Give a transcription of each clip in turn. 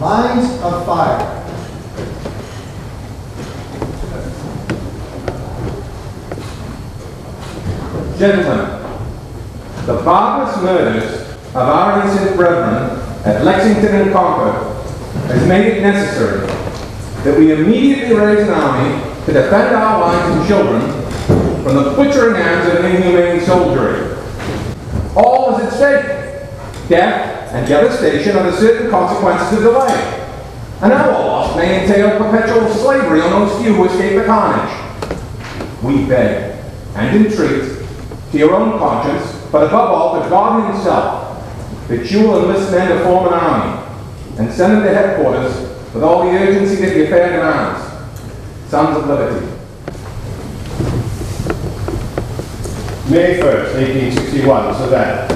Lines of fire. Gentlemen, the barbarous murders of our innocent brethren at Lexington and Concord has made it necessary that we immediately raise an army to defend our wives and children from the butchering hands of inhumane soldiery. All is at stake. Death and devastation are the certain consequences of delay. And our loss may entail perpetual slavery on those few who escape the carnage. We beg and entreat, to your own conscience, but above all to God himself, that you will enlist men to form an army and send them to headquarters with all the urgency that the affair demands. Sons of Liberty. May 1st, 1861, Savannah.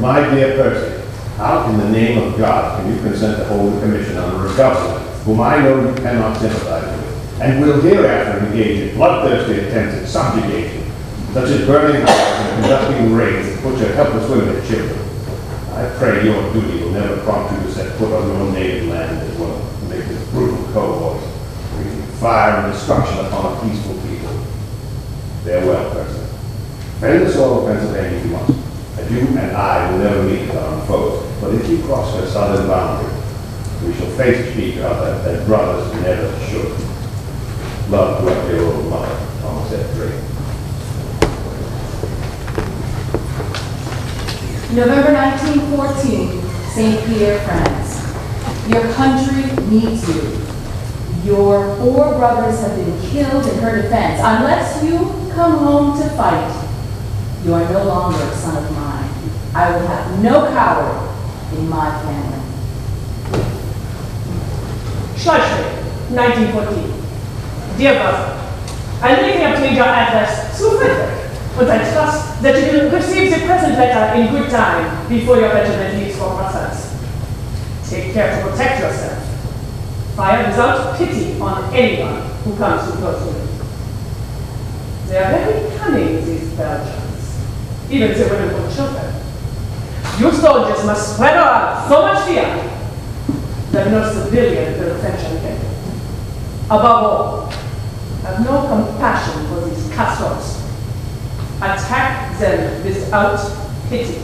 My dear Percy, how in the name of God can you consent to hold a commission under a government whom I know you cannot sympathize with, and will hereafter engage in bloodthirsty attempts at subjugation, such as burning houses and conducting raids that butcher helpless women and children? I pray your duty will never prompt you to set foot on your native land as well to make this brutal cohorts, breathing fire and destruction upon a peaceful people. Farewell, Percy. Defend the soil of Pennsylvania you must, and you and I will never meet with armed foes. But if you cross her southern boundary, we shall face each other as brothers never should. Love to your old mother, Thomas F. Drake. November 1914, St. Pierre, France. Your country needs you. Your 4 brothers have been killed in her defense. Unless you come home to fight, you are no longer a son of mine. I will have no coward in my family. Schleswig, 1914. Dear brother, I lately obtained your address through Frederick, but I trust that you will receive the present letter in good time before your regiment leaves for Brussels. Take care to protect yourself. Fire without pity on anyone who comes too close to you. They are very cunning, these Belgians, even the women and children. You soldiers must spread around so much fear that no civilian will attention again. Above all, have no compassion for these cutthroats. Attack them without pity.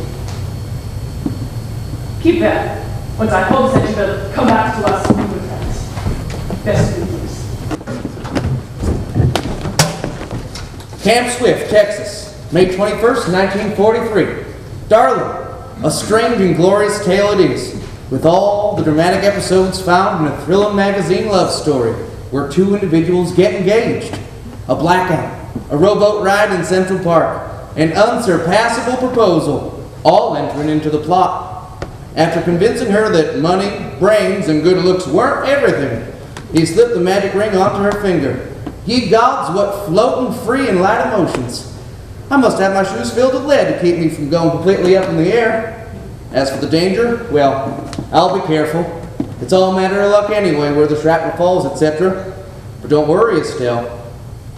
Keep them, and I hope that you will come back to us in good hands. Best wishes. Camp Swift, Texas, May 21st, 1943. Darling, a strange and glorious tale it is, with all the dramatic episodes found in a thrilling magazine love story where 2 individuals get engaged. A blackout, a rowboat ride in Central Park, an unsurpassable proposal, all entering into the plot. After convincing her that money, brains, and good looks weren't everything, he slipped the magic ring onto her finger. Ye gods, what floating, free, and light emotions. I must have my shoes filled with lead to keep me from going completely up in the air. As for the danger, well, I'll be careful. It's all a matter of luck anyway, where the shrapnel falls, etc. But don't worry, Estelle.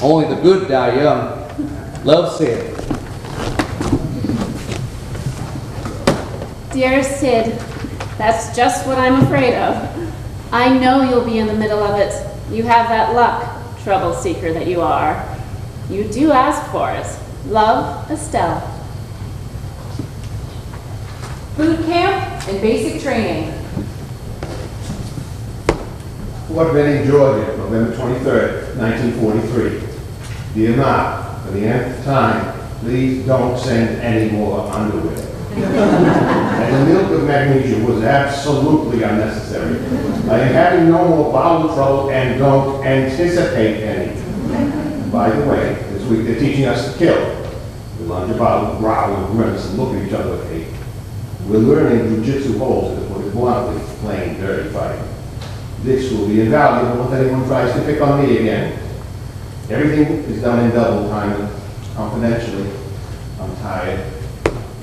Only the good die young. Love, Sid. Dearest Sid, that's just what I'm afraid of. I know you'll be in the middle of it. You have that luck, trouble seeker that you are. You do ask for it. Love, Estelle. Boot camp and basic training. Fort Benning, Georgia, November 23rd, 1943. Dear Ma, for the nth time, please don't send any more underwear. And the milk of magnesia was absolutely unnecessary. I am having no more bowel trouble and don't anticipate any. By the way, this week they're teaching us to kill. We lunge about, growl, and grimace and look at each other with hate. We're learning jujitsu holds, to put it bluntly, playing dirty fighting. This will be invaluable if anyone tries to pick on me again. Everything is done in double time, confidentially. I'm tired.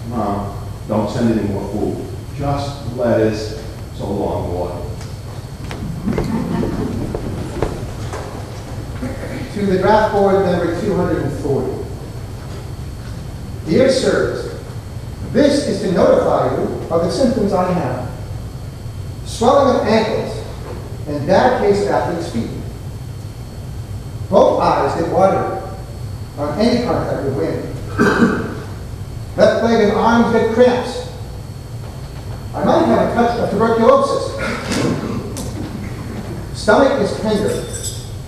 Mom, don't send any more food. Just lettuce. So long, boy. To the draft board number 240. Dear sirs, this is to notify you of the symptoms I have. Swelling of ankles, and bad case of athlete's feet. Both eyes get watery on any contact with wind. Left leg and arms get cramps. I might have a touch of tuberculosis. Stomach is tender.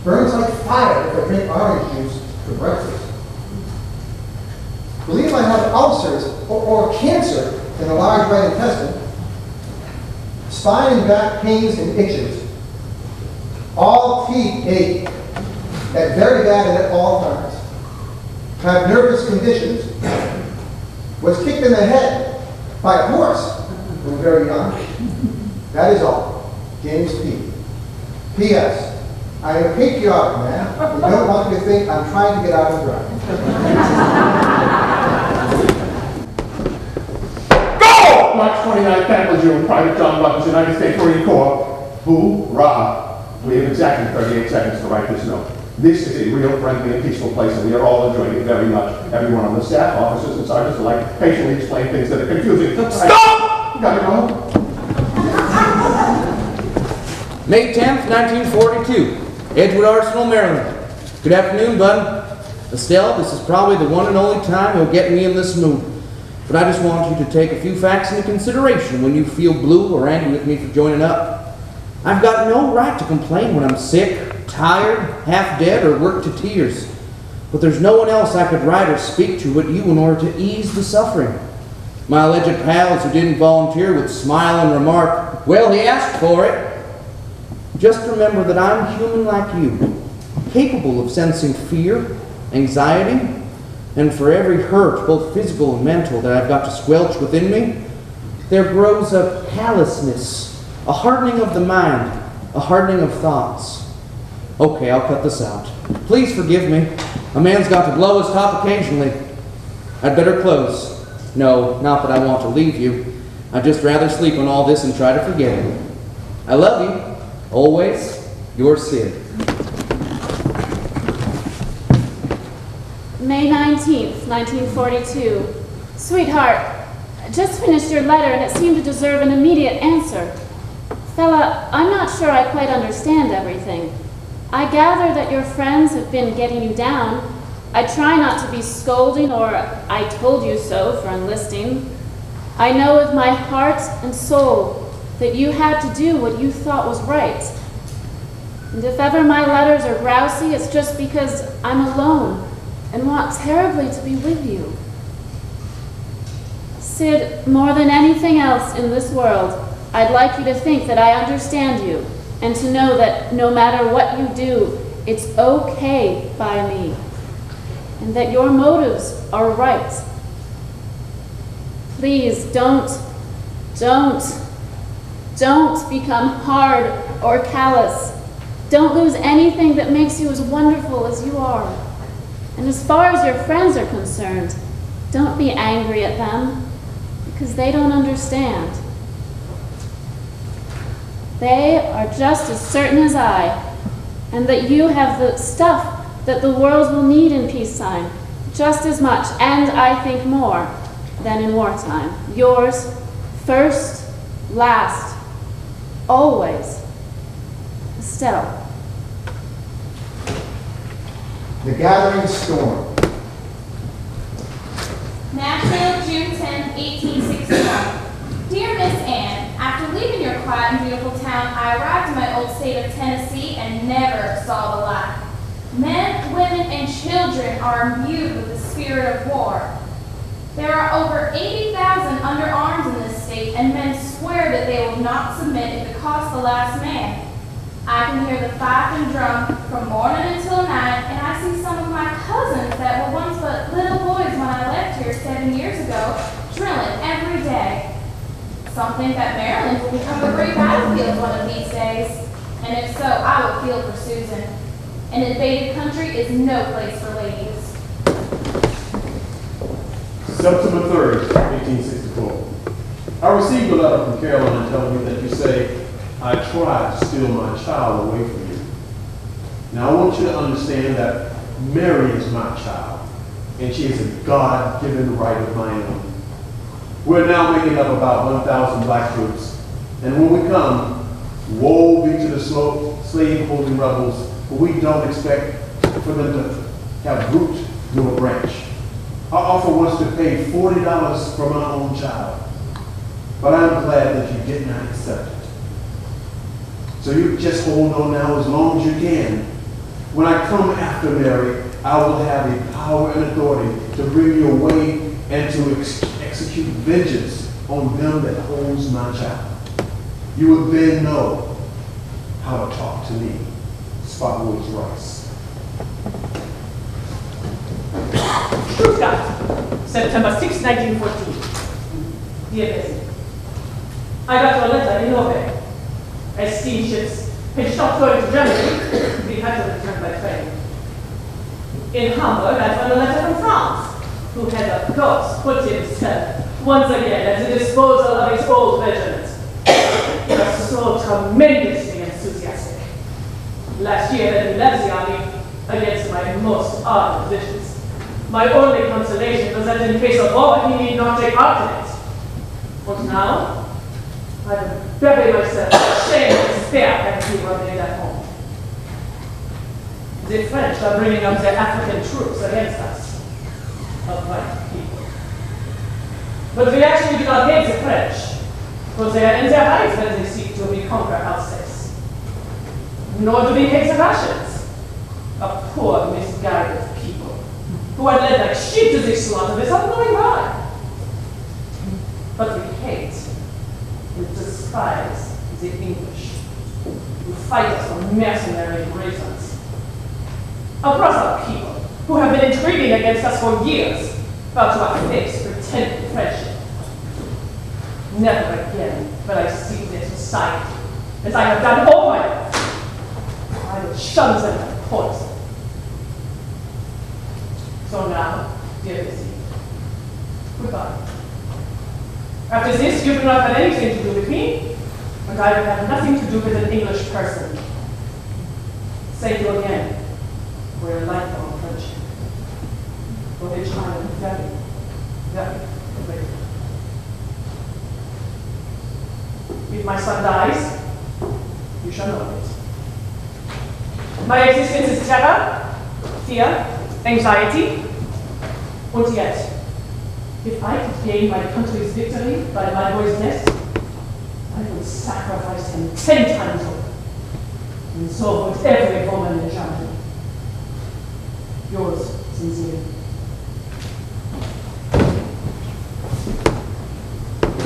Burns like fire if I drink orange juice for breakfast. Believe I have ulcers or cancer in the large right intestine. Spine and back pains and itches. All teeth ache at very bad and at all times. Have nervous conditions. Was kicked in the head by a horse when very young. That is all. James P. P.S. I am a patriotic man and don't want you to think I'm trying to get out of dry. Go! March 29th, Capital June, Private John Buckles, United States Marine Corps. Hoorah! We have exactly 38 seconds to write this note. This is a real friendly and peaceful place, and we are all enjoying it very much. Everyone on the staff, officers, and sergeants alike patiently explain things that are confusing. Stop! Gotta go. May 10th, 1942, Edgewood Arsenal, Maryland. Good afternoon, Bud. Estelle, this is probably the one and only time you'll get me in this mood. But I just want you to take a few facts into consideration when you feel blue or angry with me for joining up. I've got no right to complain when I'm sick, tired, half dead, or worked to tears. But there's no one else I could write or speak to but you in order to ease the suffering. My alleged pals who didn't volunteer would smile and remark, "Well, he asked for it." Just remember that I'm human like you, capable of sensing fear, anxiety, and for every hurt, both physical and mental, that I've got to squelch within me, there grows a callousness, a hardening of the mind, a hardening of thoughts. Okay, I'll cut this out. Please forgive me. A man's got to blow his top occasionally. I'd better close. No, not that I want to leave you. I'd just rather sleep on all this and try to forget it. I love you. Always, your Sid. May 19th, 1942. Sweetheart, I just finished your letter and it seemed to deserve an immediate answer. Fella, I'm not sure I quite understand everything. I gather that your friends have been getting you down. I try not to be scolding or "I told you so" for enlisting. I know with my heart and soul that you had to do what you thought was right. And if ever my letters are grousy, it's just because I'm alone and want terribly to be with you. Sid, more than anything else in this world, I'd like you to think that I understand you and to know that no matter what you do, it's okay by me and that your motives are right. Please don't become hard or callous. Don't lose anything that makes you as wonderful as you are. And as far as your friends are concerned, don't be angry at them because they don't understand. They are just as certain as I, and that you have the stuff that the world will need in peacetime, just as much, and I think more, than in wartime. Yours, first, last, always, Estelle. The Gathering Storm. Nashville, June 10, 1861. Dear Miss Anne, after leaving your quiet and beautiful town, I arrived in my old state of Tennessee and never saw the like. Men, women, and children are imbued with the spirit of war. There are over 80,000 under arms in this state, and men swear that they will not submit if it costs the last man. I can hear the fife and drum from morning until night, and I see some of my cousins that were once but little boys when I left here 7 years ago, drilling every day. Some think that Maryland will become a great battlefield one of these days, and if so, I will feel for Susan. An invaded country is no place for ladies. September 3rd, 1864. I received a letter from Carolyn telling me that you say, "I tried to steal my child away from you." Now I want you to understand that Mary is my child, and she is a God-given right of my own. We're now making up about 1,000 black troops, and when we come, Woe be to the slave-holding rebels, but we don't expect for them to have root nor branch. Our offer was to pay $40 for my own child, but I'm glad that you did not accept it. So you just hold on now as long as you can. When I come after Mary, I will have the power and authority to bring you away and to execute vengeance on them that holds my child. You will then know how to talk to me, Spotwood's Rice. Stuttgart, September 6, 1914. Dear Bessie, I got your letter in Norway. As steamships had stopped going to Germany, we had to return by train. In Hamburg, I found a letter from France, who had of course put himself once again at the disposal of his old regiment. He was so tremendously enthusiastic. Last year that he left the army against my most ardent wishes. My only consolation was that in case of war, he need not take part in it. But now, I would bury myself in shame and despair at he remained at home. The French are bringing up their African troops against us, of white people. But we actually do not hate the French, for they are in their rights when they seek to reconquer Alsace. Nor do we hate the Russians, a poor, misguided people, who are led like sheep to the slaughter without knowing why. But we hate and despise the English, who fight us for mercenary reasons. Across our people, who have been intriguing against us for years, about to our face pretended friendship. Never again will I seek their society, as I have done all my life. I will shun them like poison. So now, dear Lizzie, goodbye. After this, you do not have anything to do with me, and I will have nothing to do with an English person. Thank you again for your lifelong friendship, for which I am very, very grateful. If my son dies, you shall know it. My existence is terror, fear, anxiety, and yet, if I could gain my country's victory by my boy's death, I would sacrifice him 10 times over. And so would every woman in Germany. Yours sincerely.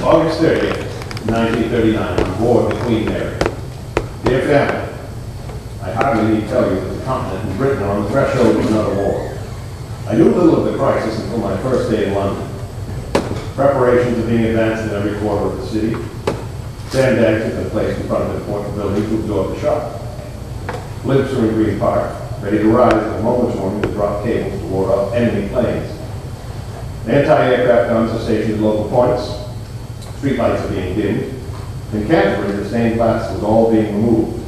August 30th, 1939, on board the Queen Mary. Dear family, I hardly need to tell you that the continent and Britain are on the threshold of another war. I knew little of the crisis until my first day in London. Preparations are being advanced in every quarter of the city. Sandbags have been placed in front of important buildings to absorb the shock. Blimps are in Green Park, ready to rise at a moment's warning to drop cables to ward off enemy planes. Anti-aircraft guns are stationed at local points. Streetlights are being dimmed. In Canterbury, the stained glass was all being removed,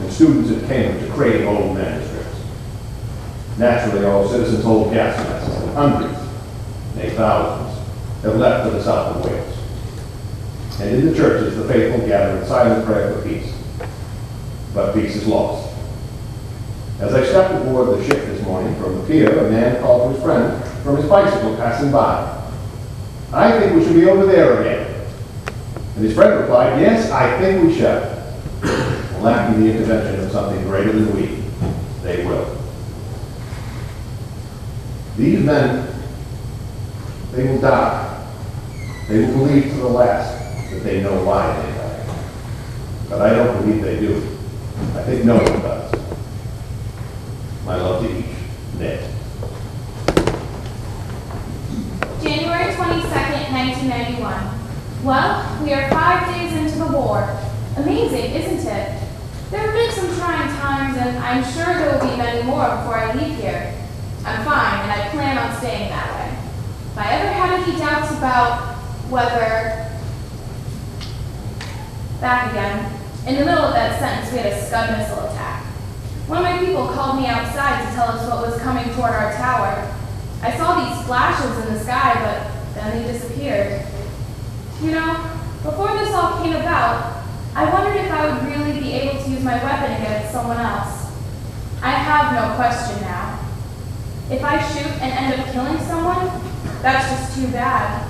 and students at Cambridge are creating old manuscripts. Naturally, all citizens hold gas masks, and hundreds, nay thousands, have left for the south of Wales. And in the churches, the faithful gather in silent prayer for peace. But peace is lost. As I stepped aboard the ship this morning from the pier, a man called to his friend from his bicycle passing by. I think we should be over there again. And his friend replied, yes, I think we shall. Lacking the intervention of something greater than we, they will. These men, they will die. They will believe to the last that they know why they die. But I don't believe they do. I think no one does. My love to each. Ned. January 22nd, 1991. Well, we are 5 days into the war. Amazing, isn't it? There have been some trying times, and I'm sure there will be many more before I leave here. I'm fine, and I plan on staying that way. If I ever had any doubts about whether... Back again. In the middle of that sentence, we had a Scud missile attack. One of my people called me outside to tell us what was coming toward our tower. I saw these flashes in the sky, but then they disappeared. You know, before this all came about, I wondered if I would really use my weapon against someone else. I have no question now. If I shoot and end up killing someone, that's just too bad.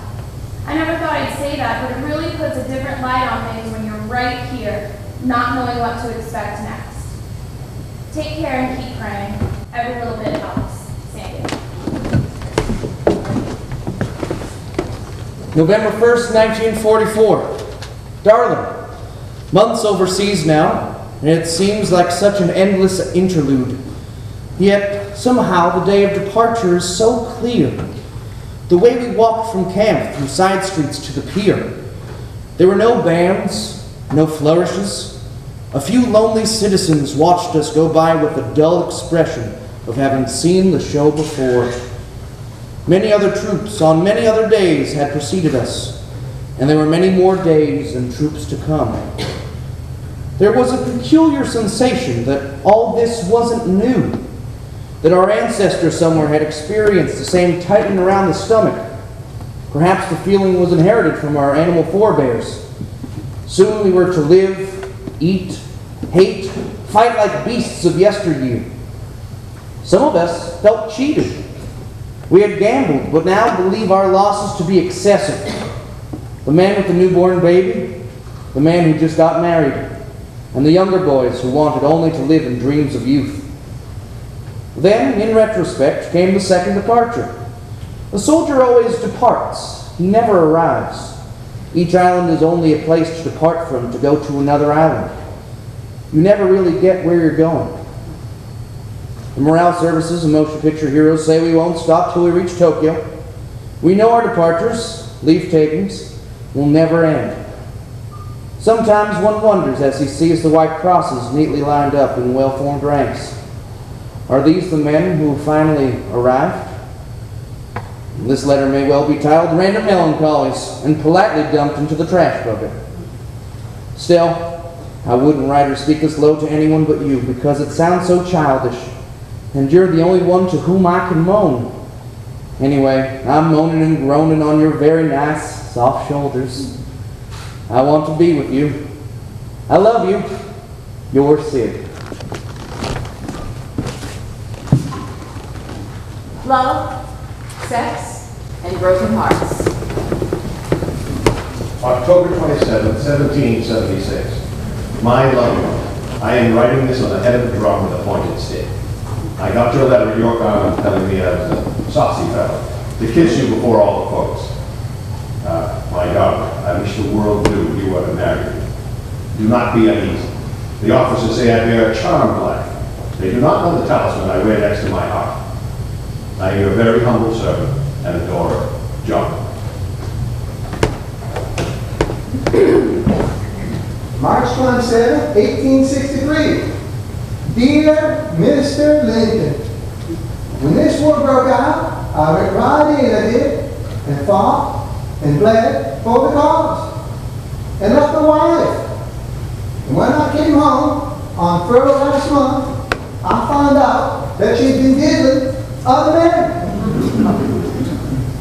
I never thought I'd say that, but it really puts a different light on things when you're right here, not knowing what to expect next. Take care and keep praying. Every little bit helps. Sandy. November 1st, 1944. Darling, months overseas now, and it seems like such an endless interlude. Yet, somehow, the day of departure is so clear. The way we walked from camp through side streets to the pier. There were no bands, no flourishes. A few lonely citizens watched us go by with a dull expression of having seen the show before. Many other troops on many other days had preceded us, and there were many more days and troops to come. There was a peculiar sensation that all this wasn't new, that our ancestor somewhere had experienced the same tightening around the stomach. Perhaps the feeling was inherited from our animal forebears. Soon we were to live, eat, hate, fight like beasts of yesteryear. Some of us felt cheated. We had gambled, but now believe our losses to be excessive. The man with the newborn baby, the man who just got married, and the younger boys who wanted only to live in dreams of youth. Then, in retrospect, came the second departure. The soldier always departs. He never arrives. Each island is only a place to depart from to go to another island. You never really get where you're going. The morale services and motion picture heroes say we won't stop till we reach Tokyo. We know our departures, leave takings, will never end. Sometimes one wonders as he sees the white crosses neatly lined up in well-formed ranks. Are these the men who finally arrived? This letter may well be titled Random Melancholies and politely dumped into the trash bucket. Still, I wouldn't write or speak this low to anyone but you because it sounds so childish, and you're the only one to whom I can moan. Anyway, I'm moaning and groaning on your very nice, soft shoulders. I want to be with you. I love you. Your Sid. Love, sex, and broken hearts. October 27, 1776. My loved one, I am writing this on the head of a drum with a pointed stick. I got your letter at York Island telling me I was a saucy fellow, to kiss you before all the folks. My darling, I wish the world knew you were to marry me. Do not be uneasy. The officers say I bear a charmed life. They do not know the talisman I wear next to my heart. I am your very humble servant and adorer, John. March 27, 1863. Dear Mr. Lincoln, when this war broke out, I went right in, I did, and fought and bled for the cause, and left the wife. And when I came home on furlough last month, I found out that she'd been diddling other men.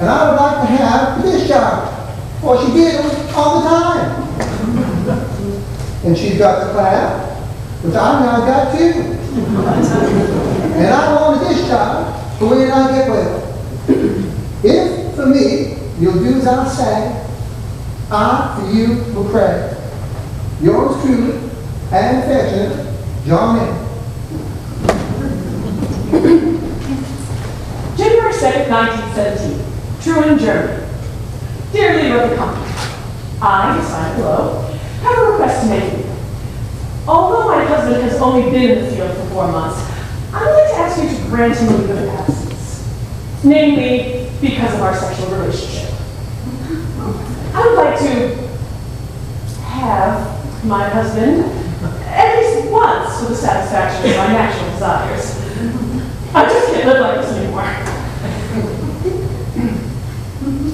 And I would like to have the discharge, for she diddles all the time. And she's got the clap, which I've now got too. And I want a discharge for when I get well. If, for me, you'll do as I say, I, for you, will pray. Yours truly and affectionate, John M. January 2nd, 1917, Truen, Germany. Dear leader of the company, I, signed below, have a request to make you. Although my husband has only been in the field for 4 months, I would like to ask you to grant him a leave of absence. Namely, because of our sexual relationship. I would like to have my husband at least once for the satisfaction of my natural desires. I just can't live like this anymore.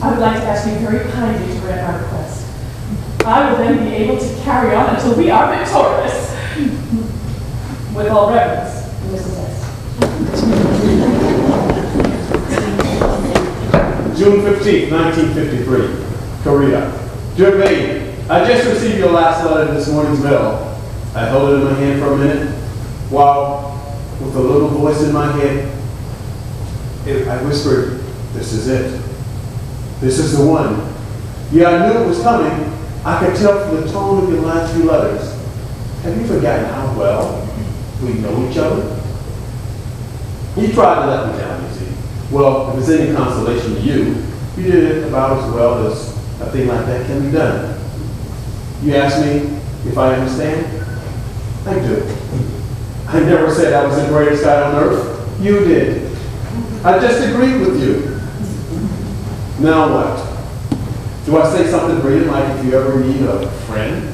I would like to ask you very kindly to grant my request. I will then be able to carry on until we are victorious. With all reverence, Mrs. S. June 15, 1953, Korea. Dear Baby, I just received your last letter in this morning's mail. I I held it in my hand for a minute, while with a little voice in my head, I whispered, "This is it. This is the one." Yeah, I knew it was coming. I could tell from the tone of your last few letters. Have you forgotten how well we know each other? You tried to let me down, you see. Well, if it's any consolation to you, you did it about as well as a thing like that can be done. You asked me if I understand? I do. I never said I was the greatest guy on earth. You did. I just agreed with you. Now what? Do I say something brilliant like if you ever need a friend?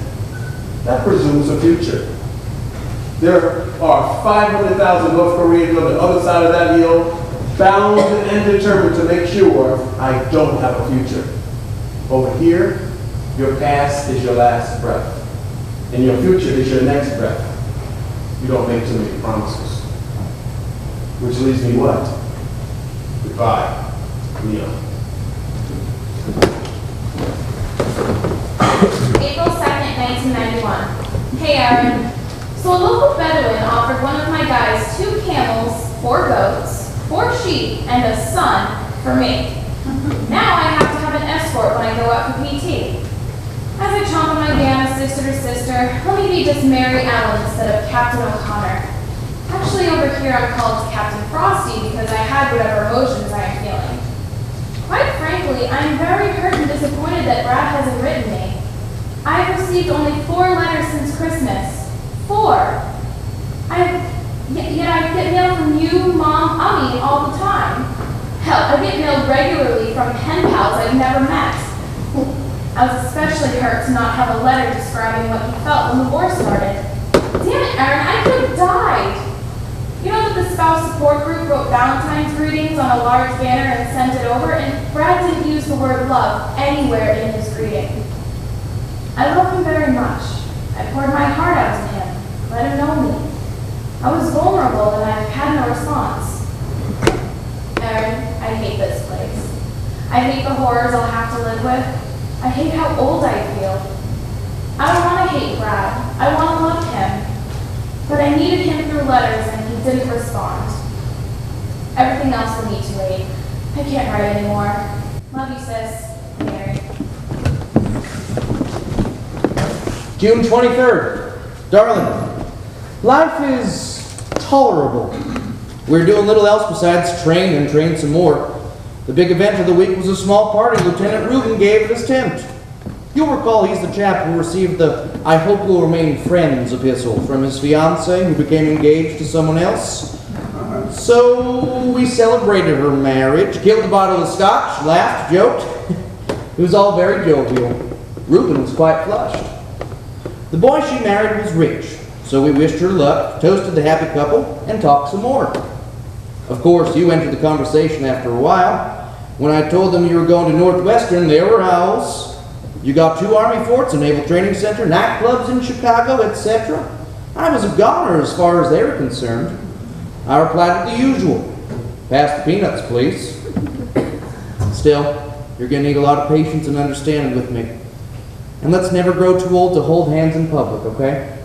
That presumes a future. There are 500,000 North Koreans on the other side of that hill, bound and determined to make sure I don't have a future. Over here, your past is your last breath, and your future is your next breath. You don't make too many promises. Which leaves me what? Goodbye, Leon. April 2nd, 1991. Hey, Aaron. So a local Bedouin offered one of my guys 2 camels, 4 goats, 4 sheep, and a son for me. Now I have to have an escort when I go out for PT. As I chomp on my Gana sister to sister, let me be just Mary Ellen instead of Captain O'Connor. Actually, over here I'm called Captain Frosty because I had whatever emotions I am feeling. Quite frankly, I'm very hurt and disappointed that Brad hasn't written me. I've received only 4 letters since Christmas. 4. Yet I get mail from you, Mom, Ummy all the time. Hell, I get mail regularly from pen pals I've never met. I was especially hurt to not have a letter describing what he felt when the war started. Damn it, Aaron, I could have died. You know that the spouse support group wrote Valentine's greetings on a large banner and sent it over, and Brad didn't use the word love anywhere in his greeting. I love him very much. I poured my heart out to him, let him know me. I was vulnerable and I've had no response. Aaron, I hate this place. I hate the horrors I'll have to live with. I hate how old I feel. I don't want to hate Brad. I want to love him. But I needed him through letters and he didn't respond. Everything else will need to wait. I can't write anymore. Love you, sis. Mary. June 23rd. Darling, life is tolerable. We're doing little else besides train and train some more. The big event of the week was a small party Lieutenant Reuben gave at his tent. You'll recall he's the chap who received the "I hope we'll remain friends" epistle from his fiancée who became engaged to someone else. So we celebrated her marriage, killed a bottle of scotch, laughed, joked. It was all very jovial. Reuben was quite flushed. The boy she married was rich, so we wished her luck, toasted the happy couple, and talked some more. Of course, you entered the conversation after a while. When I told them you were going to Northwestern, there were howls. You got 2 Army forts, a Naval Training Center, nightclubs in Chicago, etc. I was a goner as far as they were concerned. I replied with the usual. Pass the peanuts, please. Still, you're going to need a lot of patience and understanding with me. And let's never grow too old to hold hands in public, okay?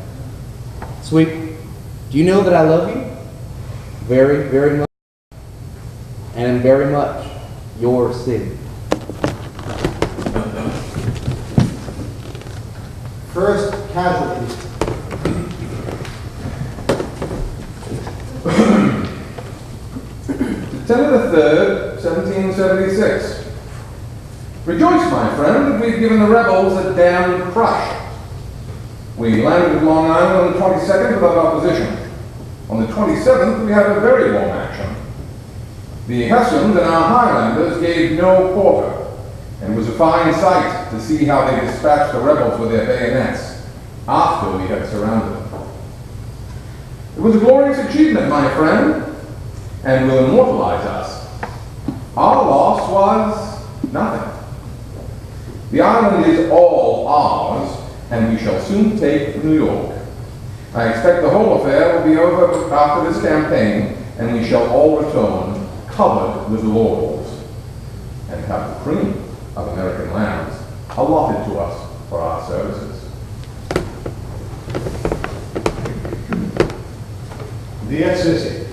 Sweet, do you know that I love you? Very, very much. And very much your Sid. First casualties. September the 3rd, 1776. Rejoice, my friend, we've given the rebels a damned crush. We landed at Long Island on the 22nd without opposition. On the 27th, we had a very warm action. The Hessians and our Highlanders gave no quarter, and it was a fine sight to see how they dispatched the rebels with their bayonets after we had surrounded them. It was a glorious achievement, my friend, and will immortalize us. Our loss was nothing. The island is all ours, and we shall soon take New York. I expect the whole affair will be over after this campaign, and we shall all return covered with laurels, and have the cream of American lands allotted to us for our services. Dear Sissy,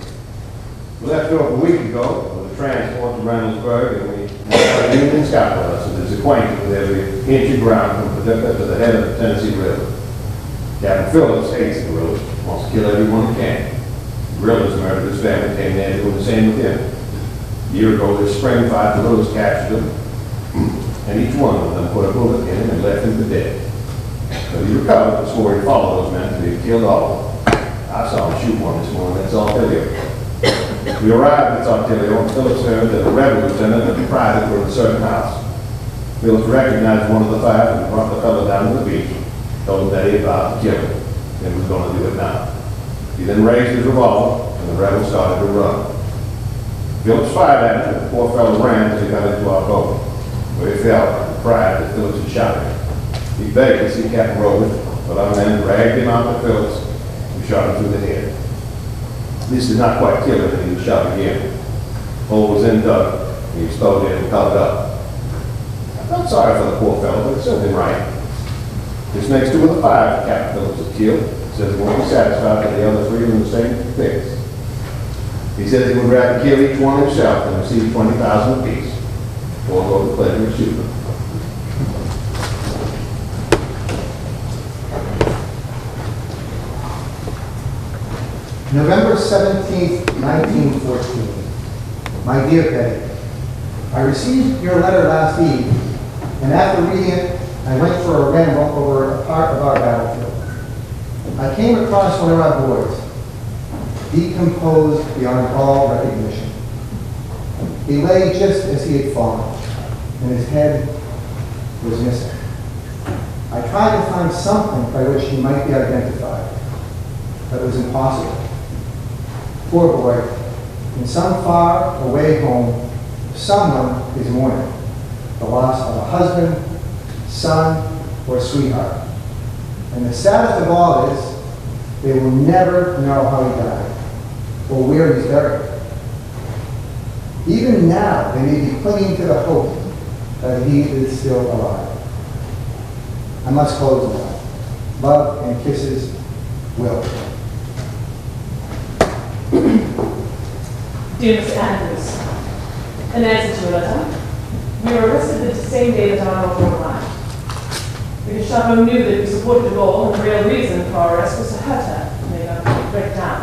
we left off a week ago with a transport to Reynoldsburg, and we have a Union Scout with us, and is acquainted with every inch of ground from Paducah to the head of the Tennessee River. Captain Phillips hates the Rillers, wants to kill everyone he can. The Rillers murdered his family, came there doing the same with him. A year ago, this spring fight, the Rillers captured him, and each one of them put a bullet in him and left him for dead. But he recovered and swore he'd follow those men until he killed all of them. I saw him shoot one this morning at Saltillo. We arrived at Saltillo, and Phillips heard that a rebel lieutenant and a private were in a certain house. Phillips recognized one of the five and brought the fellow down to the beach, told him that he had vowed to kill him, and was going to do it now. He then raised his revolver, and the rebel started to run. Phillips fired at him, and the poor fellow ran as he got into our boat, where he fell and cried that Phillips had shot him. He begged to see Captain Rowland, but our men dragged him out to Phillips and shot him through the head. This did not quite kill him, and he was shot again. The hole was then dug, and he exploded and covered up. I felt sorry for the poor fellow, but it served him right. This makes two of the five that Captain Phillips had killed. He says he won't be satisfied that the other three are in the same fix. He says he would rather kill each one himself than receive 20,000 apiece, or go to the pleasure of shooting them. November 17th, 1914. My dear Betty, I received your letter last eve, and after reading it, I went for a ramble over a part of our battlefield. I came across one of our boys, decomposed beyond all recognition. He lay just as he had fallen, and his head was missing. I tried to find something by which he might be identified, but it was impossible. Poor boy, in some far away home, someone is mourning the loss of a husband, son, or sweetheart. And the saddest of all is, they will never know how he died or where he's buried. Even now, they may be clinging to the hope that he is still alive. I must close now. Love and kisses, Will. Dear Miss Andrews, in answer to your letter, we were arrested the same day that our order arrived. Because Chateau knew that we supported the goal, and the real reason for our arrest was to hurt her and make her break down.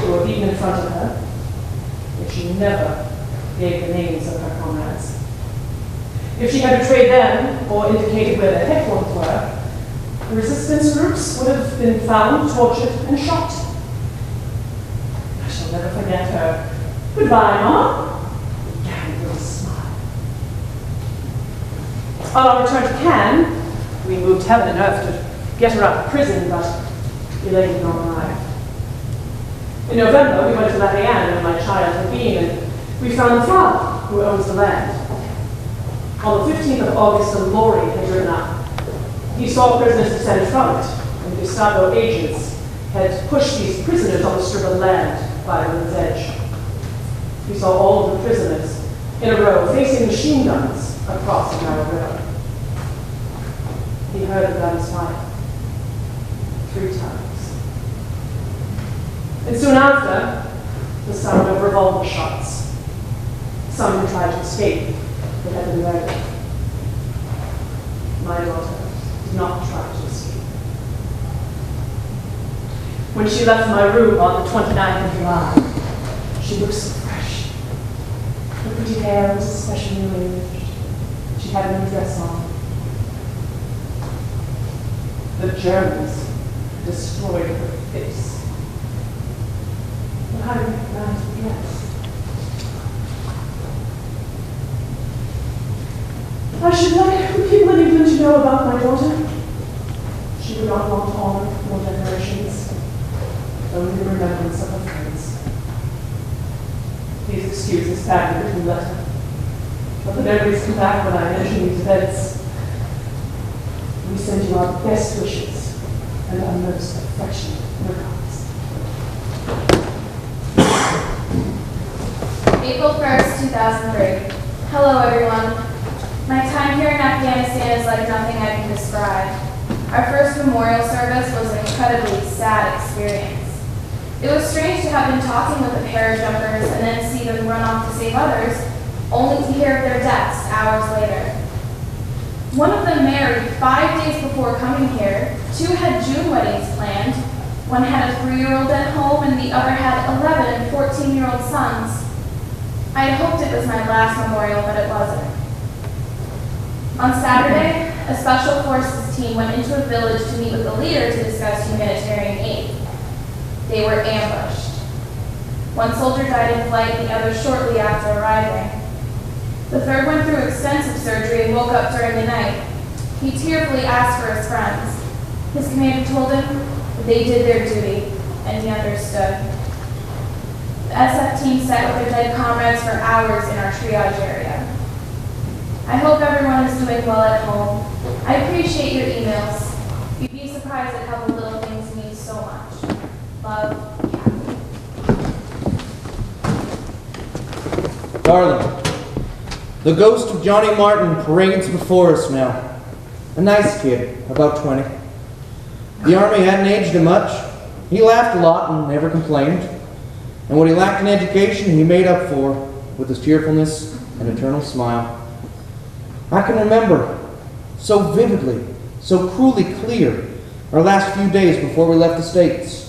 We were beaten in front of her, but she never gave the names of her comrades. If she had betrayed them, or indicated where their headquarters were, the resistance groups would have been found, tortured, and shot. I shall never forget her. Goodbye, Mama. With a smile. On our return to Cannes, we moved heaven and earth to get her out of prison, but Elaine did not arrive. In November, we went to Lafayette where my child had been, and we found the father who owns the land. On the 15th of August, a lorry had driven up. He saw prisoners descended from it, and Gestapo agents had pushed these prisoners on the strip of land by the river's edge. He saw all of the prisoners in a row facing machine guns across the narrow river. He heard the guns fire 3 times. And soon after, the sound of revolver shots. Some who tried to escape but had been murdered. My daughter did not try to escape. When she left my room on the 29th of July, she looked so fresh. Her pretty hair was especially arranged. She had a new dress on. The Germans destroyed her face. But I recognized the dress. I should like the people in England to know about my daughter. She would not want honor for generations, only the remembrance of her friends. Please excuse this badly written letter, but the memories come back when I mention these events. We send you our best wishes and our most affectionate regards. April 1st, 2003. Hello, everyone. My time here in Afghanistan is like nothing I can describe. Our first memorial service was an incredibly sad experience. It was strange to have been talking with the parajumpers and then see them run off to save others, only to hear of their deaths hours later. One of them married 5 days before coming here, 2 had June weddings planned, one had a 3-year-old at home and the other had 11 and 14-year-old sons. I had hoped it was my last memorial, but it wasn't. On Saturday, a special forces team went into a village to meet with the leader to discuss humanitarian aid. They were ambushed. One soldier died in flight, the other shortly after arriving. The third went through extensive surgery and woke up during the night. He tearfully asked for his friends. His commander told him that they did their duty, and he understood. The SF team sat with their dead comrades for hours in our triage area. I hope everyone is doing well at home. I appreciate your emails. You'd be surprised at how the little things mean so much. Love, Kathy. Darling, the ghost of Johnny Martin parades before us now. A nice kid, about 20. The army hadn't aged him much. He laughed a lot and never complained. And what he lacked in education, he made up for with his cheerfulness and eternal smile. I can remember so vividly, so cruelly clear, our last few days before we left the States.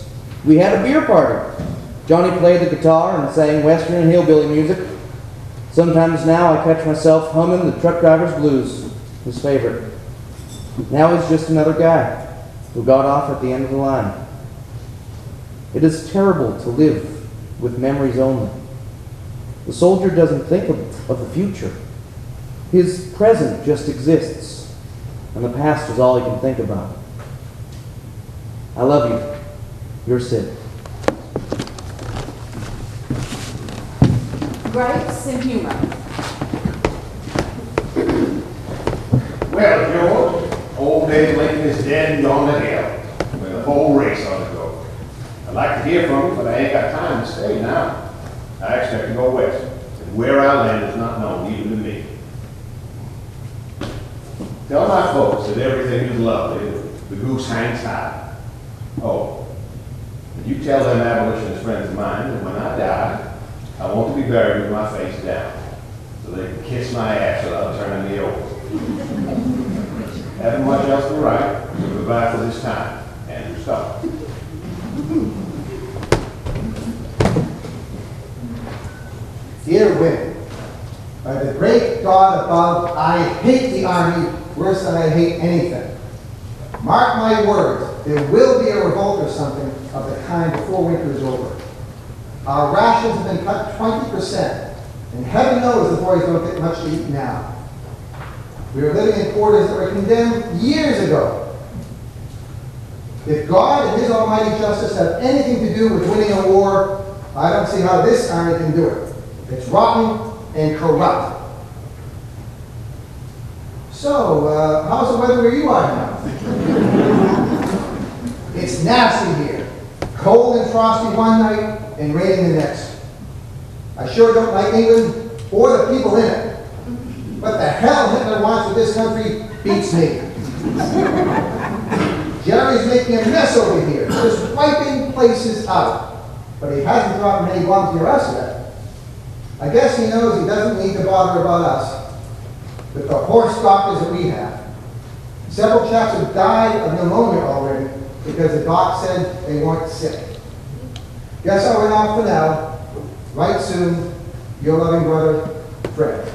We had a beer party. Johnny played the guitar and sang Western and hillbilly music. Sometimes now I catch myself humming the truck driver's blues, his favorite. Now he's just another guy who got off at the end of the line. It is terrible to live with memories only. The soldier doesn't think of the future. His present just exists, and the past is all he can think about. I love you. Your Sid. Gripes and humor. Well, George, old Dave Lincoln is dead and gone to hell, with a whole race on the go. I'd like to hear from you, but I ain't got time to stay now. I expect to go west, and where I land is not known even to me. Tell my folks that everything is lovely, the goose hangs high. Oh, and you tell them abolitionist friends of mine that when I die, I want to be buried with my face down, so they can kiss my ass without turning me over. Haven't much else to write, so goodbye for this time. Andrew Scott. Dear women, by the great God above, I hate the army worse than I hate anything. Mark my words, there will be a revolt or something of the kind before winter is over. Our rations have been cut 20%, and heaven knows the boys don't get much to eat now. We are living in quarters that were condemned years ago. If God and His almighty justice have anything to do with winning a war, I don't see how this army can do it. It's rotten and corrupt. So, how's the weather where you are now? It's nasty here. Cold and frosty one night and raining the next. I sure don't like England or the people in it. What the hell Hitler wants with this country beats me. Jerry's making a mess over here, just wiping places out. But he hasn't dropped many bombs near us yet. I guess he knows he doesn't need to bother about us with the horse doctors that we have. Several chaps have died of pneumonia already because the doc said they weren't sick. Guess I'll run off for now. Right soon, your loving brother, Fred.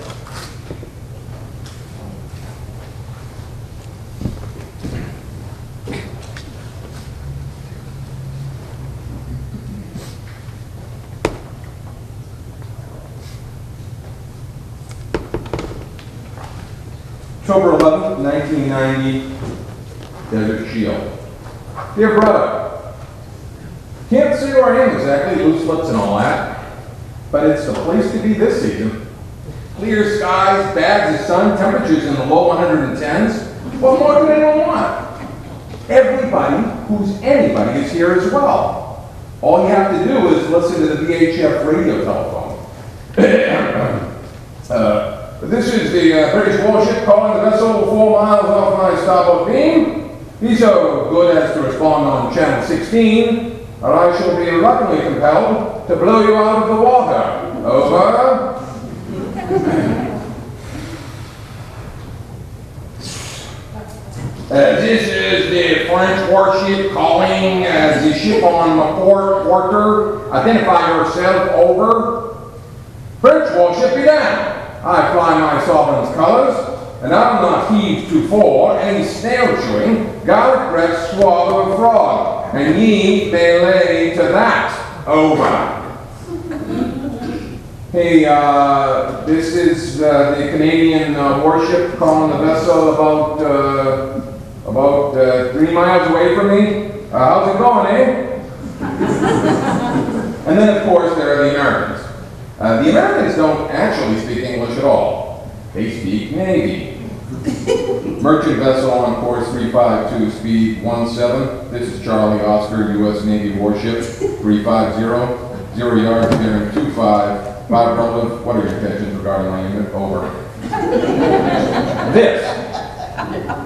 October 11th, 1990, Desert Shield. Dear brother, can't say where I am exactly, loose lips and all that, but it's the place to be this season. Clear skies, bags of sun, temperatures in the low 110s. What more could anyone want? Everybody who's anybody is here as well. All you have to do is listen to the VHF radio telephone. This is the British warship calling the vessel 4 miles off my starboard beam. Be so good as to respond on channel 16. or I shall be reluctantly compelled to blow you out of the water. Over. This is the French warship calling the ship on the port quarter. Identify yourself. Over. French warship, be down. I fly my sovereign's colors, and I'll not heave to fore any snail chewing, garlic breath swallow of frog, and ye may lay to that. Over. Hey, this is the Canadian warship calling the vessel about 3 miles away from me. How's it going, eh? And then, of course, there are the Americans. The Americans don't actually speak English at all. They speak Navy. Merchant vessel on course 352, speed 17. This is Charlie Oscar, U.S. Navy warship 350. 0 yards, bearing 25. 5 relative. What are your intentions regarding my unit? Over.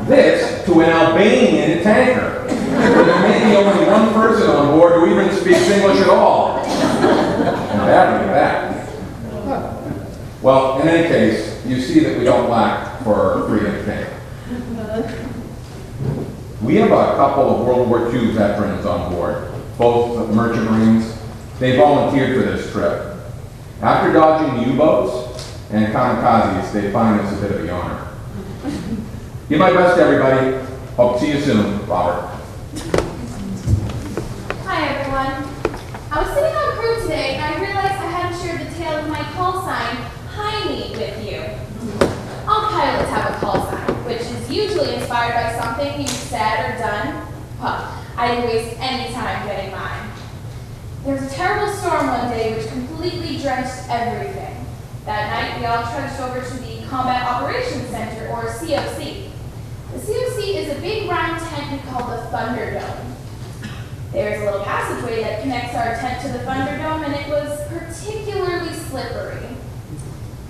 This to an Albanian tanker. There may be only one person on board who even speaks English at all. And badly at that. Well, in any case, you see that we don't lack for free entertainment. We have a couple of World War II veterans on board, both merchant marines. They volunteered for this trip. After dodging U-boats and kamikazes, they find this a bit of a honor. Give my best to everybody. Hope to see you soon, Robert. Hi everyone. I was sitting on crew today and I realized I hadn't shared the tale of my call sign, Heine, with you. All pilots have a call sign, which is usually inspired by something you've said or done. Well, I didn't waste any time getting mine. There was a terrible storm one day which completely drenched everything. That night, we all trudged over to the Combat Operations Center, or COC. The COC is a big round tent we call the Thunderdome. There's a little passageway that connects our tent to the Thunderdome, and it was particularly slippery.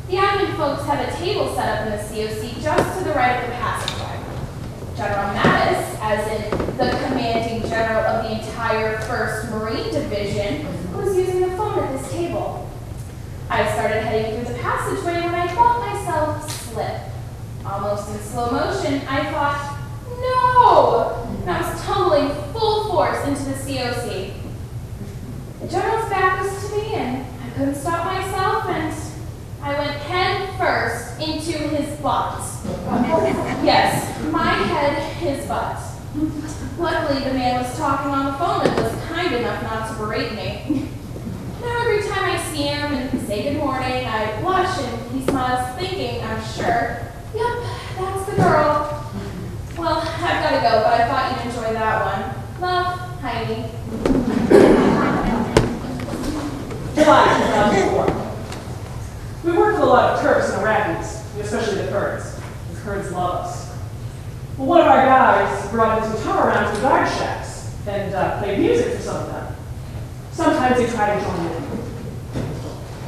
The admin folks had a table set up in the COC just to the right of the passageway. General Mattis, as in the commanding general of the entire 1st Marine Division, was using the phone at this table. I started heading through the passageway when I felt myself slip. Almost in slow motion, I thought, no! And I was tumbling full force into the COC. The general's back was to me, and I couldn't stop myself, and I went head first into his butt. Yes, my head, his butt. Luckily, the man was talking on the phone and was kind enough not to berate me. Now every time I see him and say good morning, I blush and he smiles thinking, I'm sure, yep, that's the girl. Well, I've got to go, but I thought you'd enjoy that one. Love, Heidi. July 2004. We worked with a lot of Turks and Iraqis, especially the Kurds. The Kurds love us. Well, one of our guys brought his guitar around to the guard shacks and played music for some of them. Sometimes they try to join in.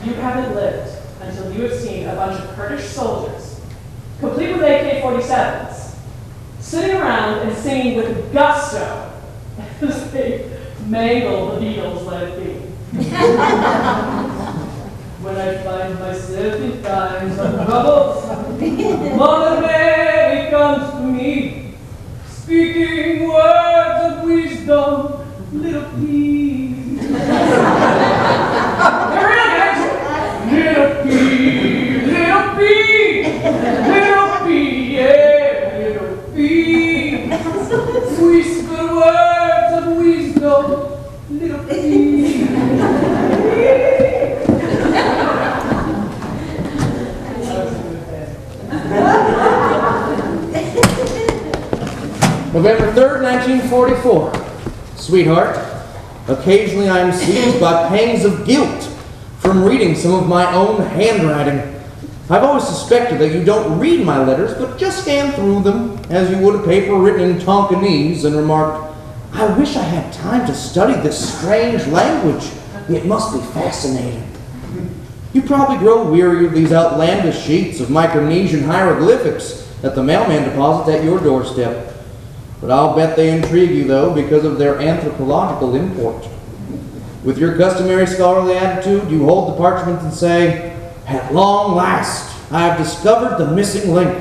You haven't lived until you have seen a bunch of Kurdish soldiers, complete with AK-47s, sitting around and singing with gusto as they mangle the Beatles' Let It Be. When I find myself in times of trouble, Mother Mary comes to me, speaking words of wisdom, little pea. They're really good. Little pea, little pea, little pea, yeah, little pea. Whisper words of wisdom, little pea. November 3rd, 1944. Sweetheart, occasionally I am seized by pangs of guilt from reading some of my own handwriting. I've always suspected that you don't read my letters, but just scan through them as you would a paper written in Tonkinese and remarked, I wish I had time to study this strange language. It must be fascinating. You probably grow weary of these outlandish sheets of Micronesian hieroglyphics that the mailman deposits at your doorstep. But I'll bet they intrigue you, though, because of their anthropological import. With your customary scholarly attitude, you hold the parchment and say, "At long last, I have discovered the missing link.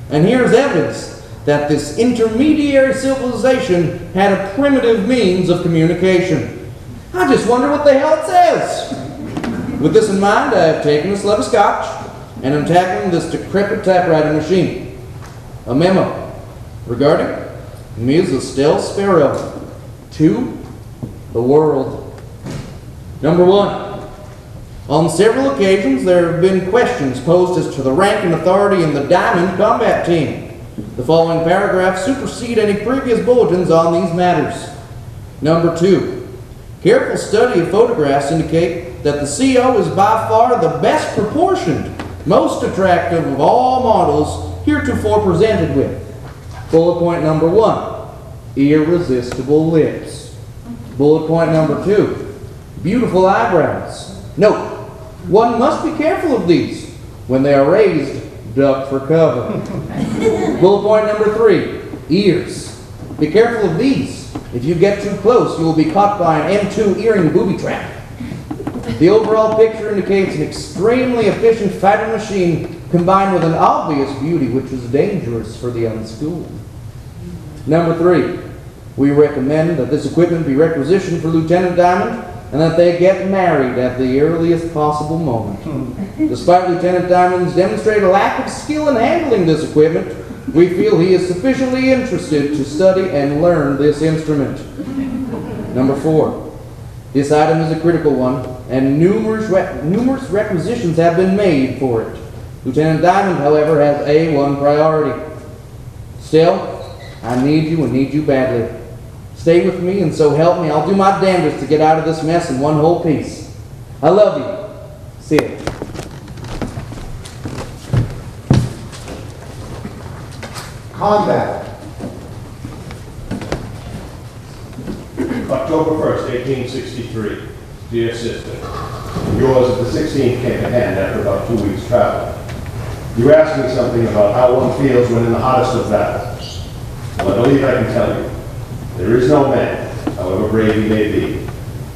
And here's evidence that this intermediary civilization had a primitive means of communication. I just wonder what the hell it says." With this in mind, I have taken a slab of scotch and am tackling this decrepit typewriter machine. A memo regarding Ms. Estelle Sparrow to the world. Number 1. On several occasions, there have been questions posed as to the rank and authority in the Diamond Combat Team. The following paragraphs supersede any previous bulletins on these matters. Number 2. Careful study of photographs indicate that the CO is by far the best proportioned, most attractive of all models heretofore presented with. Bullet point number 1. Irresistible lips. Bullet point number 2. Beautiful eyebrows. Note, one must be careful of these. When they are raised, duck for cover. Bullet point number 3. Ears. Be careful of these. If you get too close, you will be caught by an M2 earring booby trap. The overall picture indicates an extremely efficient fighting machine combined with an obvious beauty which is dangerous for the unschooled. Number 3. We recommend that this equipment be requisitioned for Lieutenant Diamond and that they get married at the earliest possible moment. Despite Lieutenant Diamond's demonstrated lack of skill in handling this equipment, we feel he is sufficiently interested to study and learn this instrument. Number 4. This item is a critical one, and numerous requisitions have been made for it. Lieutenant Diamond, however, has A1 priority. Still, I need you and need you badly. Stay with me, and so help me, I'll do my damnedest to get out of this mess in one whole piece. I love you. Sid. Combat. October 1st, 1863. Dear sister, yours of the 16th came to hand after about 2 weeks' travel. You asked me something about how one feels when in the hottest of battles. Well, I believe I can tell you. There is no man, however brave he may be,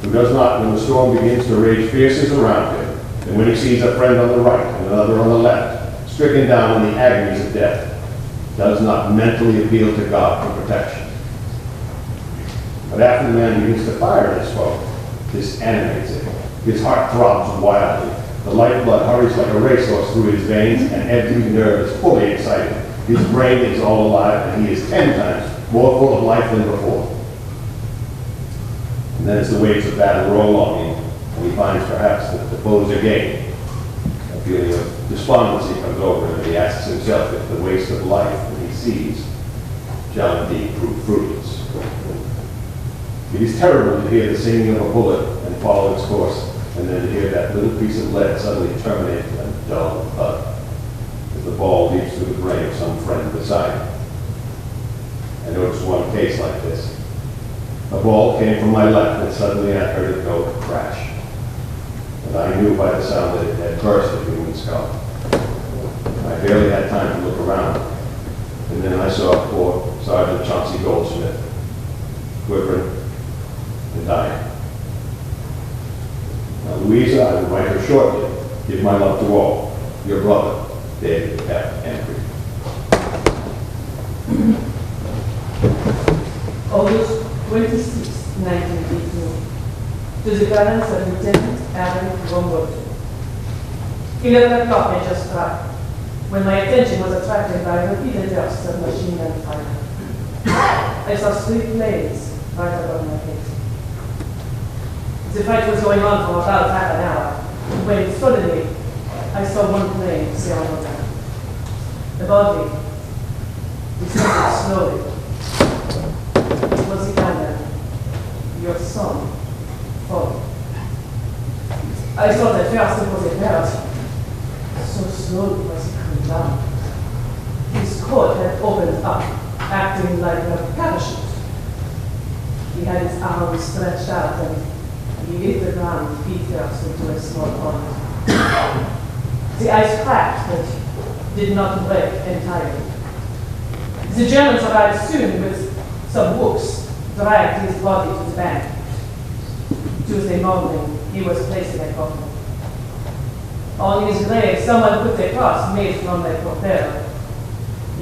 who does not, when the storm begins to rage fiercely around him, and when he sees a friend on the right and another on the left, stricken down in the agonies of death, does not mentally appeal to God for protection. But after the man begins to fire at his foe, this animates him. His heart throbs wildly. The lifeblood hurries like a racehorse through his veins, and every nerve is fully excited. His brain is all alive, and he is 10 times more full of life than before. And then as the waves of battle roll on him, and he finds perhaps that the foes are gained, a feeling of despondency comes over him, and he asks himself if the waste of life that he sees shall indeed prove fruitless. It is terrible to hear the singing of a bullet and follow its course, and then to hear that little piece of lead suddenly terminate in a dull thud as the ball leaps through the brain of some friend beside him. I noticed one case like this. A ball came from my left, and suddenly I heard it go crash. And I knew by the sound that it had burst the human skull. I barely had time to look around, and then I saw poor Sergeant Chauncey Goldsmith quivering and dying. Now, Louisa, I will write her shortly. Give my love to all. Your brother, David F. Henry. August 26, 1918. To the parents of Lieutenant Aaron Rombolton. 11 o'clock had just struck, when my attention was attracted by repeated bursts of machine gun fire. I saw 3 flames right above my head. The fight was going on for about half an hour, when suddenly I saw one flame sail over. Above me, descended slowly. It was the Anna, your son, falling. I thought at first it was a bird. So slowly was he coming down. His coat had opened up, acting like a parachute. He had his arms stretched out and he hit the ground feet first into a small pond. The ice cracked, but did not break entirely. The Germans arrived soon with some hooks, dragged his body to the bank. Tuesday morning, he was placed in a coffin. On his grave, someone put a cross made from a propel.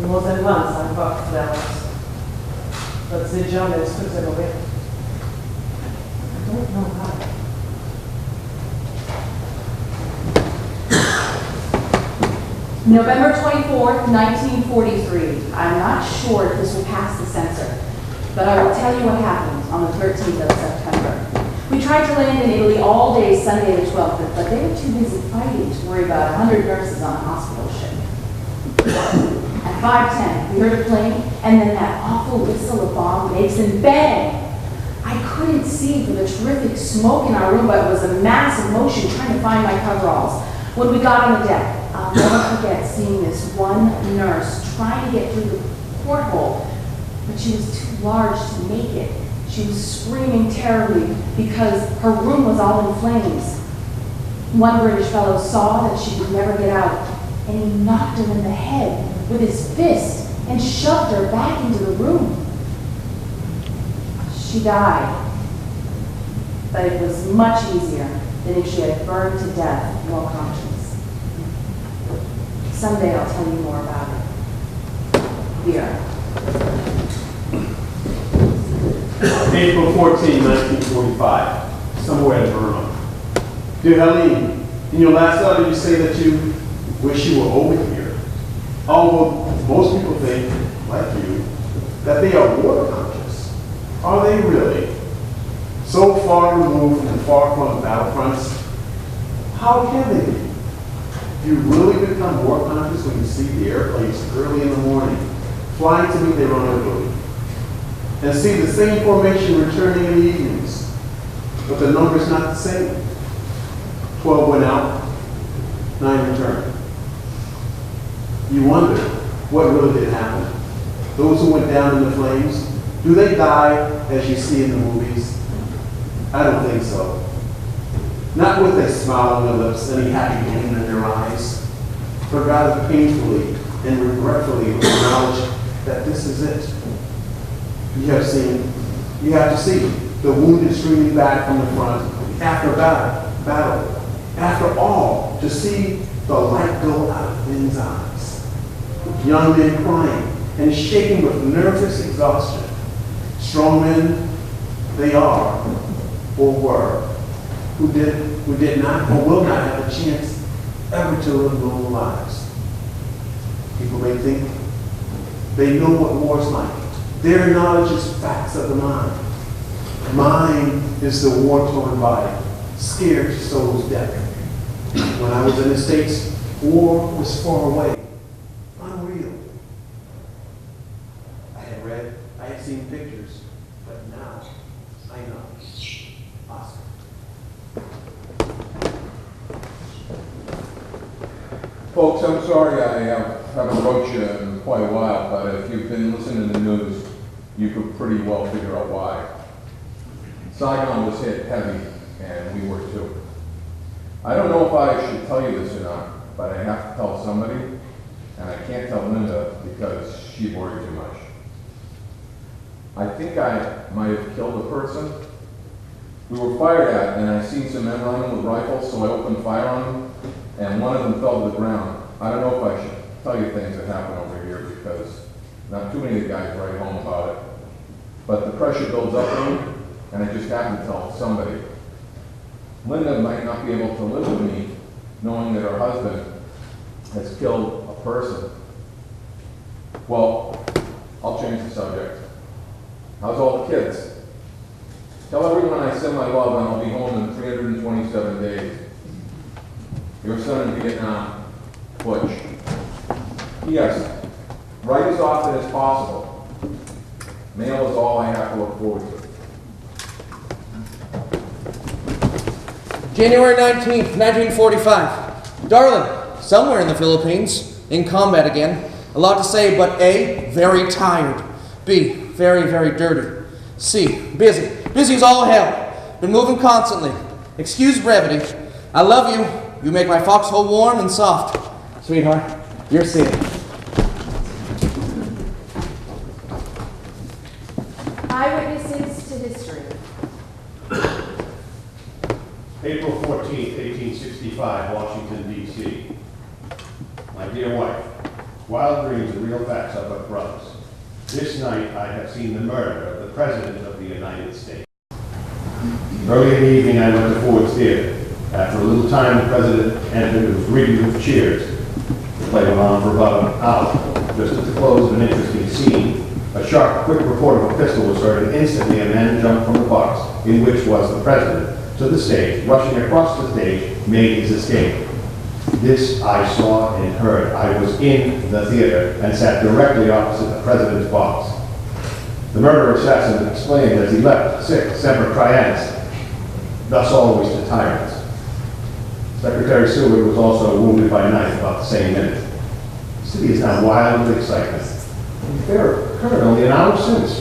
More than once I bought flowers, but the Germans took them away. I don't know how. November 24th, 1943. I'm not sure if this will pass the censor, but I will tell you what happened on the 13th of September. We tried to land in Italy all day Sunday the 12th, but they were too busy fighting to worry about 100 nurses on a hospital ship. At 5:10, we heard a plane, and then that awful whistle a bomb makes and bang! I couldn't see for the terrific smoke in our room, but it was a mass of motion trying to find my coveralls. When we got on the deck, I'll never forget seeing this one nurse trying to get through the porthole, but she was too large to make it. She was screaming terribly because her room was all in flames. One British fellow saw that she would never get out, and he knocked her in the head with his fist and shoved her back into the room. She died, but it was much easier than if she had burned to death while conscious. Someday I'll tell you more about it. Here. April 14, 1945, somewhere in Burma. Dear Helene, in your last letter you say that you wish you were over here. Although most people think, like you, that they are war conscious. Are they really? So far removed from the far-front battlefronts, how can they be? Do you really become war conscious when you see the airplanes early in the morning, flying to meet their rendezvous, and see the same formation returning in the evenings, but the number's not the same? 12 went out, 9 returned. You wonder what really did happen. Those who went down in the flames, do they die as you see in the movies? I don't think so. Not with a smile on their lips, any happy gleam in their eyes, but rather painfully and regretfully acknowledge that this is it. You have to see the wounded streaming back from the front after battle. After all, to see the light go out of men's eyes. Young men crying and shaking with nervous exhaustion. Strong men, they are, or were, who did not or will not have a chance ever to live normal lives. People may think they know what war is like. Their knowledge is facts of the mind. Mine is the war-torn body, scared to soul's death. When I was in the States, war was far away, unreal. I had seen pictures, but now I know. Oscar. Folks, I'm sorry I haven't wrote you in quite a while, but if you've been listening to the news, you could pretty well figure out why. Saigon was hit heavy, and we were too. I don't know if I should tell you this or not, but I have to tell somebody, and I can't tell Linda because she worried too much. I think I might have killed a person. We were fired at, and I seen some men running with rifles, so I opened fire on them, and one of them fell to the ground. I don't know if I should tell you things that happen over here because not too many of the guys write home about it. But the pressure builds up in me, and I just have to tell somebody. Linda might not be able to live with me knowing that her husband has killed a person. Well, I'll change the subject. How's all the kids? Tell everyone I send my love and I'll be home in 327 days. Your son in Vietnam, Butch. P.S. Write as often as possible. Mail is all I have to look forward to. January 19th, 1945. Darling, somewhere in the Philippines, in combat again. A lot to say, but A, very tired. B, very, very dirty. C, busy. Busy as all hell. Been moving constantly. Excuse brevity. I love you. You make my foxhole warm and soft. Sweetheart, you're safe. Eyewitnesses to history. April 14th, 1865, Washington, D.C. My dear wife, wild dreams and real facts are but brothers. This night I have seen the murder of the President of the United States. Early in the evening I went to Ford's Theater. After a little time the President entered and was greeted with cheers. The play went on for about an hour. Just at the close of an interesting scene, a sharp, quick report of a pistol was heard, and instantly a man jumped from the box in which was the President to the stage, rushing across the stage, made his escape. This I saw and heard. I was in the theater and sat directly opposite the President's box. The murderer assassin explained as he left, sic semper tyrannis, thus always to tyrants. Secretary Seward was also wounded by knife about the same minute. The city is now wild with excitement. The affair occurred only an hour since.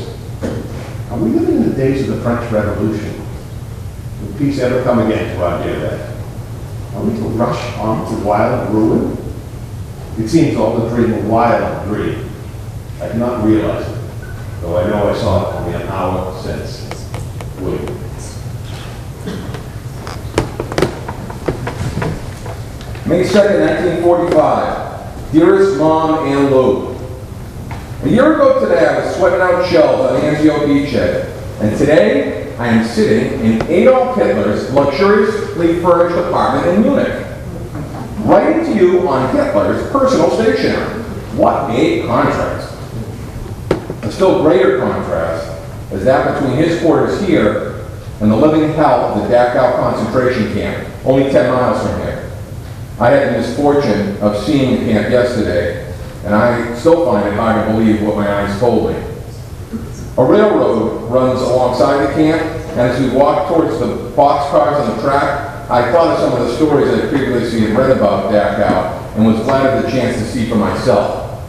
Are we living in the days of the French Revolution? Will peace ever come again to our dear land? Are we to rush on to wild ruin? It seems all the dream a wild dream. I cannot realize it, though I know I saw it only an hour since. William. May 2nd, 1945. Dearest Mom and Lou, a year ago today I was sweating out shells on Anzio beachhead, and today I am sitting in Adolf Hitler's luxuriously furnished apartment in Munich, writing to you on Hitler's personal stationery. What a contrast. A still greater contrast is that between his quarters here and the living hell of the Dachau concentration camp, only 10 miles from here. I had the misfortune of seeing the camp yesterday, and I still find it hard to believe what my eyes told me. A railroad runs alongside the camp, and as we walked towards the boxcars on the track, I thought of some of the stories I previously had read about Dachau, and was glad of the chance to see for myself.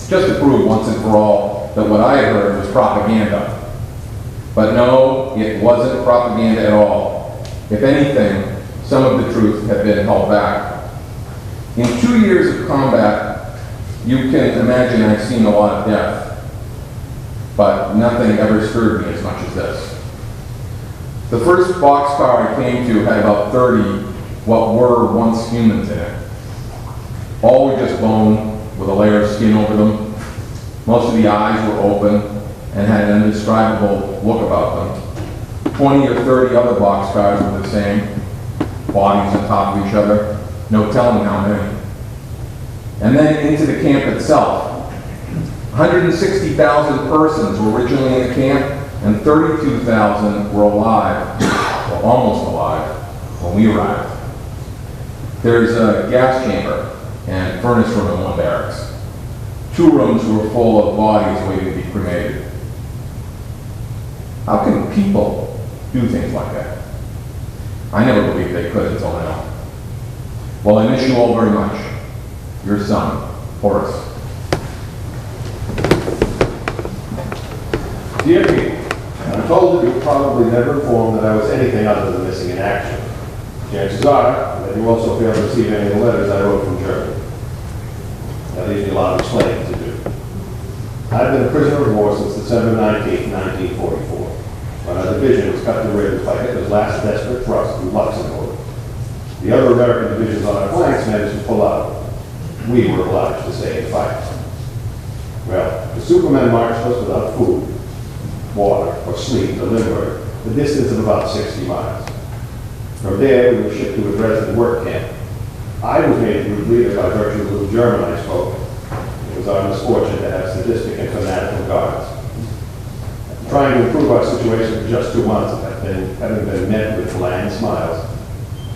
Just to prove once and for all that what I had heard was propaganda. But no, it wasn't propaganda at all. If anything, some of the truth had been held back. In 2 years of combat, you can imagine I've seen a lot of death, but nothing ever stirred me as much as this. The first boxcar I came to had about 30 what were once humans in it. All were just bone with a layer of skin over them. Most of the eyes were open and had an indescribable look about them. 20 or 30 other boxcars were the same, bodies on top of each other, no telling how many. And then into the camp itself. 160,000 persons were originally in the camp, and 32,000 were alive, or almost alive, when we arrived. There's a gas chamber and furnace room in one barracks. 2 rooms were full of bodies waiting to be cremated. How can people do things like that? I never believed they could until now. Well, I miss you all very much. Your son, Horace. Dear people, I'm told that you probably never informed that I was anything other than missing in action. Chances are that you also failed to receive any of the letters I wrote from Germany. That leaves me a lot of explaining to do. I've been a prisoner of war since December 19, 1944, when our division was cut to ribbons by Hitler's last desperate thrust through Luxembourg. The other American divisions on our flanks managed to pull out. We were obliged to stay and fight. Well, the Superman marched us without food, water, or sleep to Limburg, a distance of about 60 miles. From there, we were shipped to a Dresden work camp. I was made group leader by virtue of the little German I spoke. It was our misfortune to have sadistic and fanatical guards. Trying to improve our situation for just 2 months, having been met with bland smiles,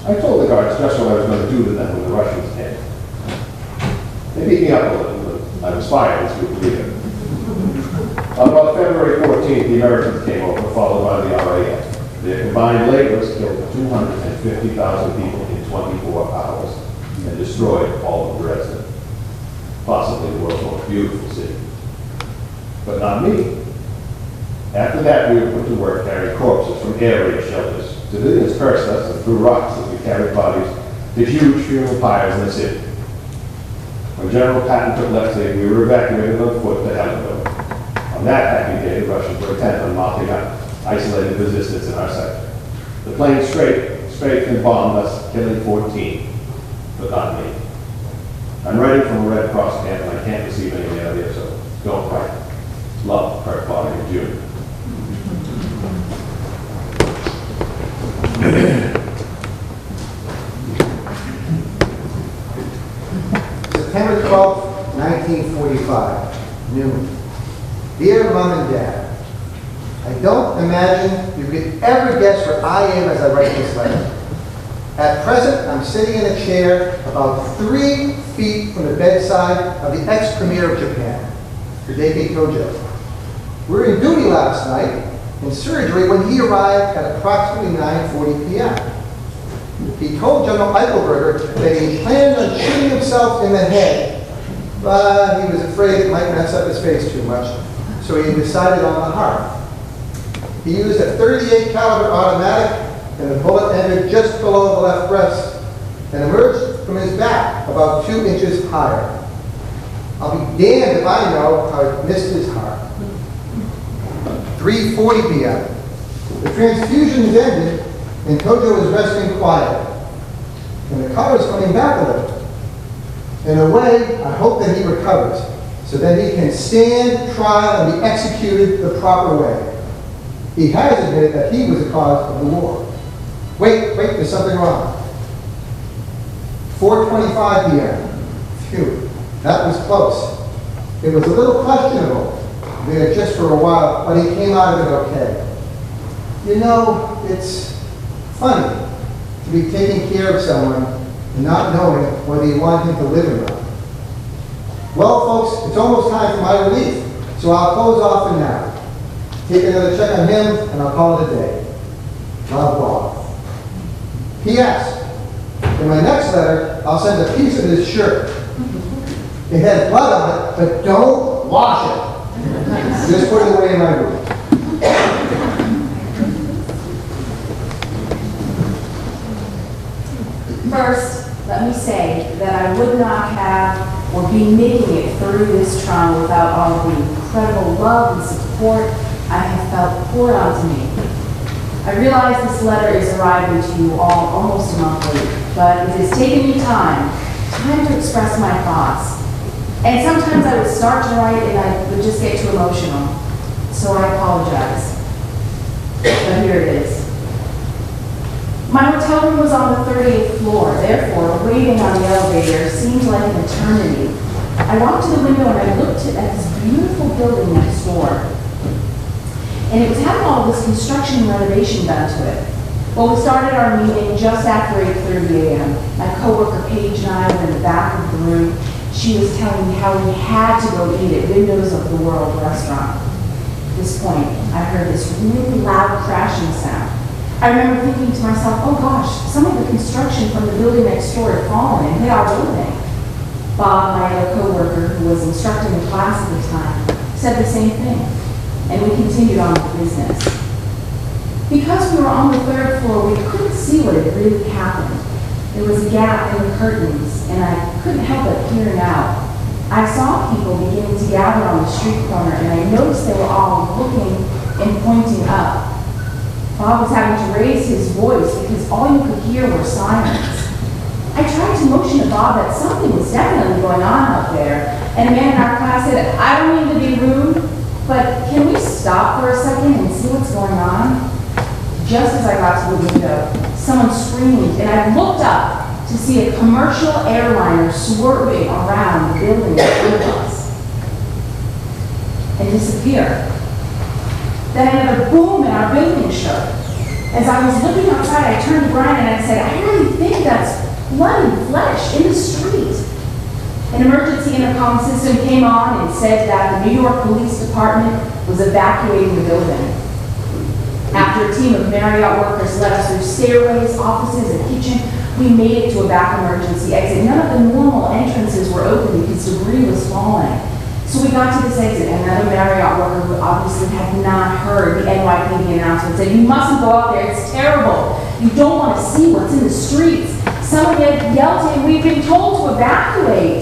I told the guards just what I was going to do to them when the Russians came. They beat me up a little, but I was fired as group leader. On about February 14th, the Americans came over, followed by the RAF. Their combined labors killed 250,000 people in 24 hours and destroyed all of Dresden, possibly the world's most beautiful city. But not me. After that, we were put to work carrying corpses from air raid shelters. Civilians cursed us and threw rocks as we carried bodies to huge funeral pyres in the city. When General Patton took Leipzig, we were evacuated on foot to Hellenville. On that happy day, the Russians were intent on mopping up isolated resistance in our sector. The plain straight and bomb, thus killing 14, but not me. I'm writing from a Red Cross camp and I can't receive any mail here, so don't fight. Love, Kurt Potter and June. September 12th, 1945, noon. Dear Mom and Dad, I don't imagine you could ever guess where I am as I write this letter. At present, I'm sitting in a chair about 3 feet from the bedside of the ex-premier of Japan, Hideki Tojo. We were in duty last night in surgery when he arrived at approximately 9:40 p.m. He told General Eichelberger that he planned on shooting himself in the head, but he was afraid it might mess up his face too much, so he decided on the heart. He used a .38 caliber automatic, and the bullet entered just below the left breast and emerged from his back about 2 inches higher. I'll be damned if I know how it missed his heart. 3:40 p.m. The transfusions ended, and Tojo was resting quiet. And the color's coming back a little. In a way, I hope that he recovers, so that he can stand trial and be executed the proper way. He has admitted that he was the cause of the war. Wait, there's something wrong. 4:25 p.m. Phew, that was close. It was a little questionable there just for a while, but he came out of it okay. You know, it's funny to be taking care of someone and not knowing whether you want him to live or not. Well, folks, it's almost time for my relief, so I'll close off for now. Take another check on him, and I'll call it a day. Love, Bob. P.S. In my next letter, I'll send a piece of his shirt. It has blood on it, but don't wash it. Just put it away in my room. First, let me say that I would not have or be making it through this trial without all of the incredible love and support I have felt poured onto me. I realize this letter is arriving to you all almost a month late, but it has taken me time to express my thoughts. And sometimes I would start to write and I would just get too emotional. So I apologize. But here it is. My hotel room was on the 30th floor, therefore waiting on the elevator seemed like an eternity. I walked to the window and I looked at this beautiful building next door. And it was having all this construction and renovation done to it. Well, we started our meeting just after 8:30 a.m. My coworker Paige and I were in the back of the room. She was telling me how we had to go eat at Windows of the World restaurant. At this point, I heard this really loud crashing sound. I remember thinking to myself, oh gosh, some of the construction from the building next door had fallen and hit our building. Bob, my other coworker, who was instructing the class at the time, said the same thing. And we continued on with business. Because we were on the 3rd floor, we couldn't see what had really happened. There was a gap in the curtains, and I couldn't help but peering out. I saw people beginning to gather on the street corner, and I noticed they were all looking and pointing up. Bob was having to raise his voice because all you could hear were sirens. I tried to motion to Bob that something was definitely going on up there, and a man in our class said, I don't mean to be rude, but can we stop for a second and see what's going on? Just as I got to the window, someone screamed, and I looked up to see a commercial airliner swerving around the building in front of us and disappear. Then another boom and our building shook. As I was looking outside, I turned to Brian and I said, I really think that's blood and flesh in the street. An emergency intercom system came on and said that the New York Police Department was evacuating the building. After a team of Marriott workers led us through stairways, offices, and kitchen, we made it to a back emergency exit. None of the normal entrances were open because debris was falling. So we got to this exit, and another Marriott worker who obviously had not heard the NYPD announcement said, you mustn't go out there, it's terrible. You don't want to see what's in the streets. Someone had yelled to him, we've been told to evacuate.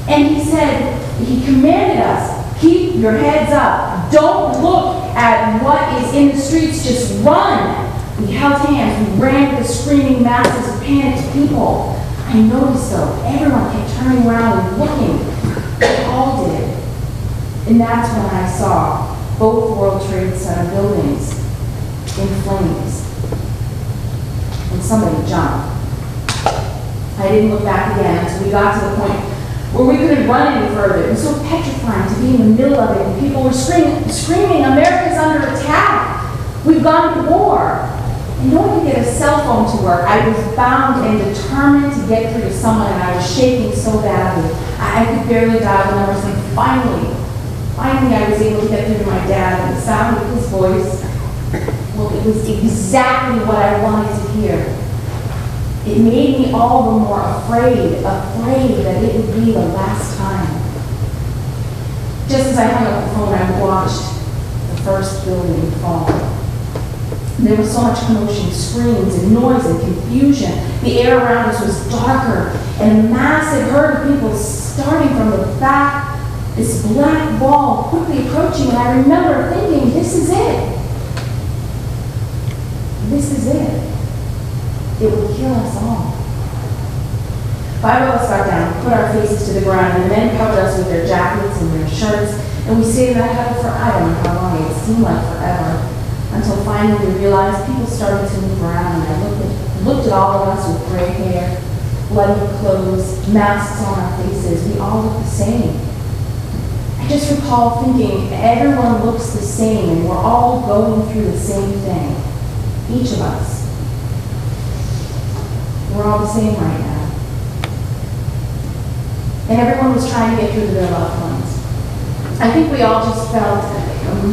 And he said, he commanded us, keep your heads up. Don't look at what is in the streets, just run. We held hands, we ran with the screaming masses of panicked people. I noticed though, everyone kept turning around and looking. They all did. And that's when I saw both World Trade Center buildings in flames. And somebody jumped. I didn't look back again until we got to the point where we couldn't run any further. It was so petrifying to be in the middle of it, and people were screaming, America's under attack. We've gone to war. And no one could get a cell phone to work. I was bound and determined to get through to someone, and I was shaking so badly. I could barely dial the numbers, and finally I was able to get through to my dad, and the sound of his voice, well, it was exactly what I wanted to hear. It made me all the more afraid that it would be the last time. Just as I hung up the phone, I watched the first building fall. There was so much commotion, screams and noise and confusion. The air around us was darker, and a massive herd of people starting from the back, this black ball quickly approaching, and I remember thinking, this is it. This is it. It will kill us all. 5 of us got down, put our faces to the ground, and the men covered us with their jackets and their shirts, and we stayed in that huddle for I don't know how long. It seemed like forever. Until finally we realized people started to move around, and I looked at all of us with gray hair, bloody clothes, masks on our faces. We all looked the same. I just recall thinking, everyone looks the same, and we're all going through the same thing. Each of us. We're all the same right now. And everyone was trying to get through to their loved ones. I think we all just felt,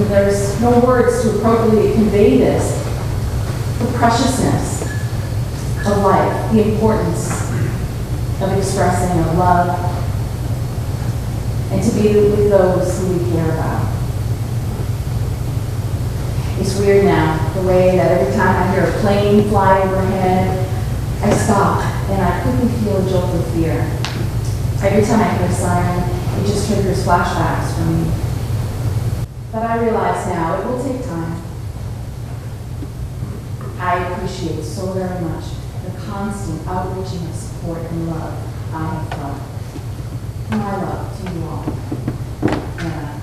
there's no words to appropriately convey this, the preciousness of life, the importance of expressing of love, and to be with those who we care about. It's weird now, the way that every time I hear a plane fly overhead, I stop and I quickly feel a jolt of fear. Every time I hear a siren, it just triggers flashbacks for me. But I realize now it will take time. I appreciate so very much the constant outreaching of support and love I have felt. My love to you all. Yeah.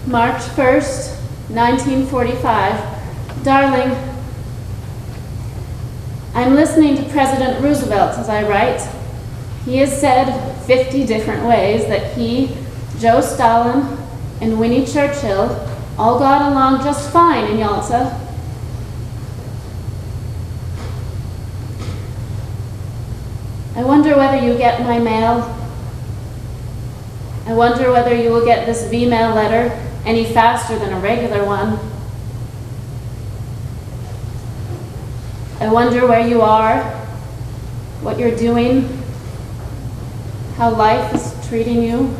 March 1st, 1945. Darling, I'm listening to President Roosevelt as I write. He has said 50 different ways that he, Joe Stalin, and Winnie Churchill all got along just fine in Yalta. I wonder whether you get my mail. I wonder whether you will get this V-mail letter any faster than a regular one. I wonder where you are, what you're doing, how life is treating you.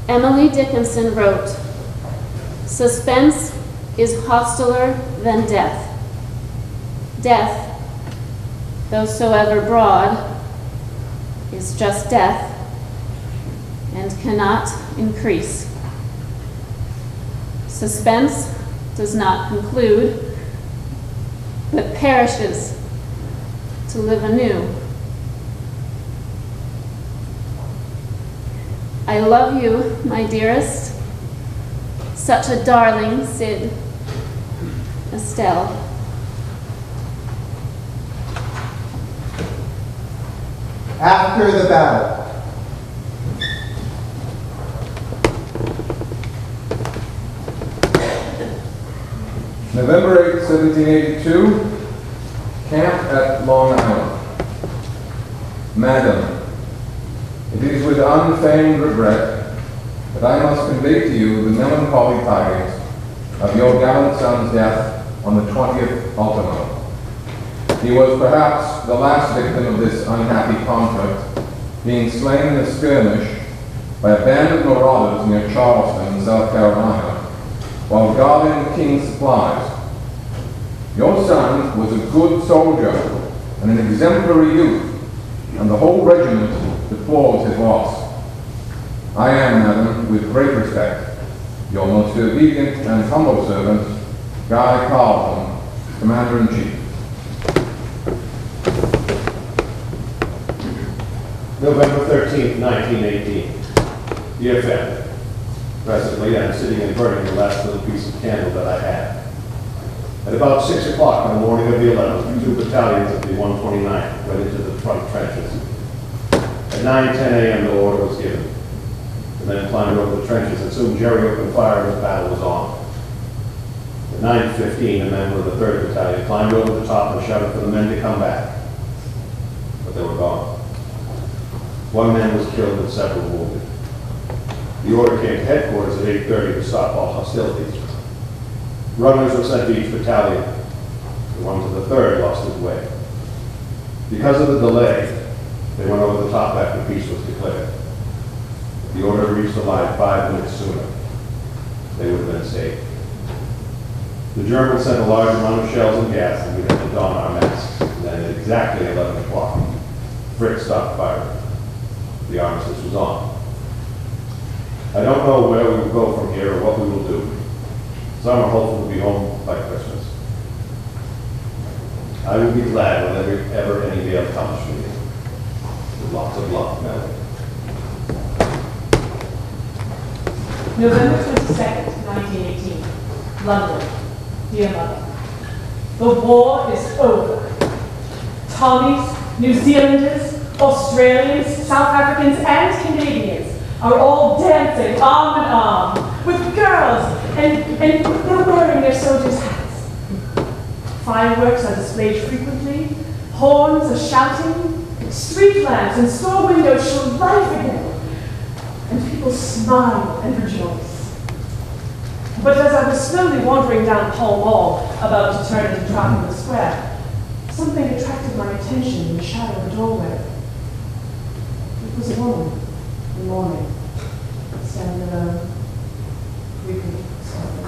Emily Dickinson wrote, "Suspense is hostiler than death. Death, though soever broad, is just death, and cannot increase. Suspense does not conclude, but perishes to live anew. I love you, my dearest, such a darling Sid, Estelle." After the battle. November 8, 1782, camp at Long Island. Madam, It is with unfeigned regret that I must convey to you the melancholy tidings of your gallant son's death on the 20th ultimo. He was perhaps the last victim of this unhappy conflict, being slain in a skirmish by a band of marauders near Charleston, South Carolina, while guarding the king's supplies. Your son was a good soldier and an exemplary youth, and the whole regiment deplores his loss. I am, madam, with great respect, your most obedient and humble servant, Guy Carleton, Commander-in-Chief. November 13th, 1918. Dear family, presently I'm sitting and burning the last little piece of candle that I had. At about 6 o'clock on the morning of the 11th, 2 battalions of the 129th went into the front trenches. At 9:10 a.m. the order was given. The men climbed over the trenches and soon Jerry opened fire and the battle was on. At 9:15, a member of the 3rd Battalion climbed over the top and shouted for the men to come back. But they were gone. One man was killed and several wounded. The order came to headquarters at 8:30 to stop all hostilities. Runners were sent to each battalion. The one to the 3rd lost his way. Because of the delay, they went over the top after peace was declared. If the order reached the line 5 minutes sooner, they would have been saved. The Germans sent a large amount of shells and gas, and we had to don our masks. And then at exactly 11 o'clock, Frick stopped firing. The armistice was on. I don't know where we will go from here or what we will do. Some are hopeful to be home by Christmas. I will be glad whenever any mail comes from you. With lots of love, Melody. November 22nd, 1918. London. Dear Mother, the war is over. Tommies, New Zealanders, Australians, South Africans, and Canadians are all dancing arm in arm with girls, and they're wearing their soldiers' hats. Fireworks are displayed frequently, horns are shouting, street lamps and store windows show life again, and people smile and rejoice. But as I was slowly wandering down Pall Mall, about to turn into Trafalgar Square, something attracted my attention in the shadow of a doorway. It was a woman in mourning, standing alone, weeping softly.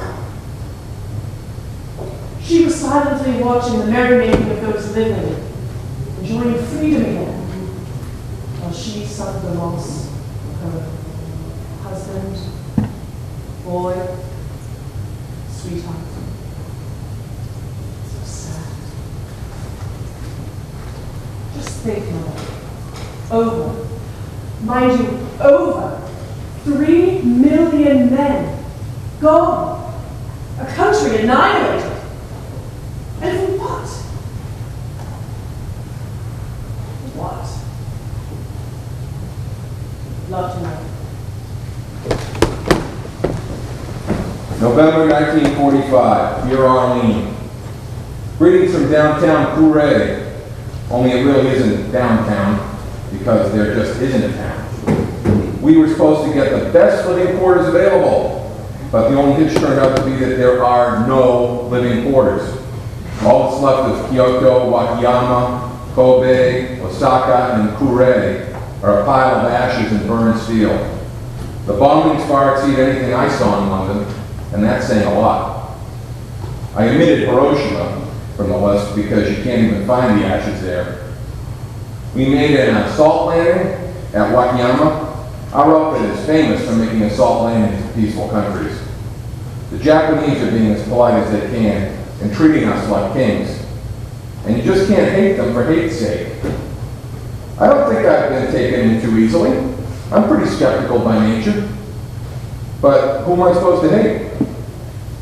She was silently watching the merrymaking of those living, enjoying freedom again, while she suffered the loss of her husband, boy, sweetheart. So sad. Just think, Mother. Over, mind you, over 3 million men gone. A country annihilated. And for what? What? Love to know. November 1945, dear Arlene. Greetings from downtown Couray. Only it really isn't downtown, because there just isn't a town. We were supposed to get the best living quarters available, but the only hitch turned out to be that there are no living quarters. All that's left of Kyoto, Wakayama, Kobe, Osaka, and Couray are a pile of ashes and burned steel. The bombings far exceed anything I saw in London, and that's saying a lot. I omitted Hiroshima from the list because you can't even find the ashes there. We made an assault landing at Wakayama. Our outfit is famous for making assault landings in peaceful countries. The Japanese are being as polite as they can and treating us like kings. And you just can't hate them for hate's sake. I don't think I've been taken in too easily. I'm pretty skeptical by nature. But who am I supposed to hate?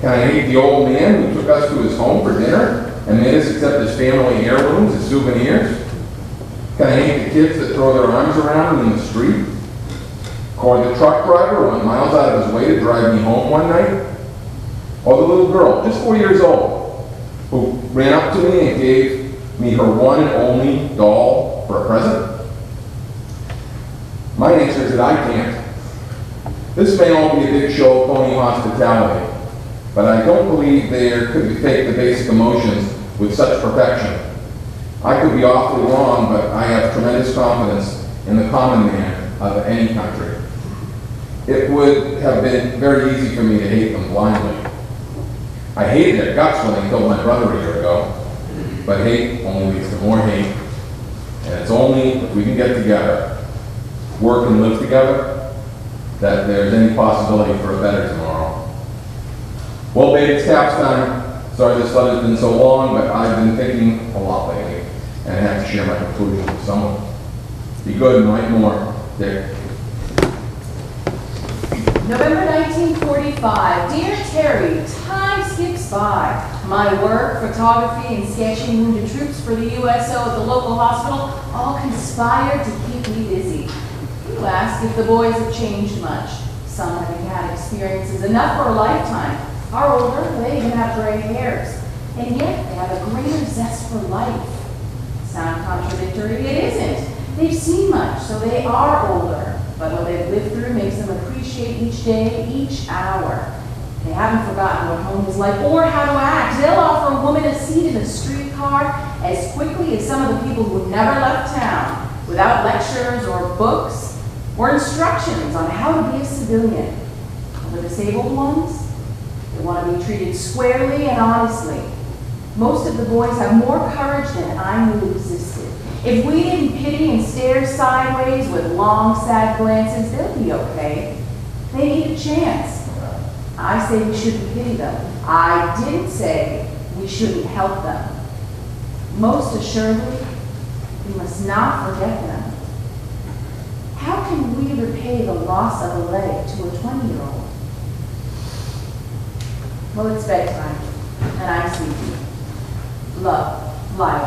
Can I hate the old man who took us to his home for dinner and made us accept his family heirlooms as souvenirs? Can I hate the kids that throw their arms around him in the street? Or the truck driver who went miles out of his way to drive me home one night? Or the little girl, just 4 years old, who ran up to me and gave me her one and only doll for a present? My is that I can't. This may all be a big show of phony hospitality, but I don't believe there could be fake the basic emotions with such perfection. I could be awfully wrong, but I have tremendous confidence in the common man of any country. It would have been very easy for me to hate them blindly. I hated their guts when they killed my brother a year ago, but hate only leads to more hate, and it's only if we can get together, work and live together, that there's any possibility for a better tomorrow. Well, babe, it's taps time. Sorry this letter's been so long, but I've been thinking a lot lately, and I have to share my conclusions with someone. Be good and write more, Dick. November 1945. Dear Terry, time skips by. My work, photography, and sketching wounded troops for the USO at the local hospital all conspired to keep me busy. You ask if the boys have changed much. Some having had experiences enough for a lifetime, are older, they even have gray hairs, and yet they have a greater zest for life. Sound contradictory? It isn't. They've seen much, so they are older, but what they've lived through makes them appreciate each day, each hour. They haven't forgotten what home is like or how to act. They'll offer a woman a seat in a streetcar as quickly as some of the people who never left town, without lectures or books or instructions on how to be a civilian. And the disabled ones, they want to be treated squarely and honestly. Most of the boys have more courage than I knew existed. If we didn't pity and stare sideways with long, sad glances, they'll be okay. They need a chance. I say we shouldn't pity them. I didn't say we shouldn't help them. Most assuredly, we must not forget them. How can we repay the loss of a leg to a 20-year-old? Well, it's bedtime, and I'm sleepy. Love, Lila.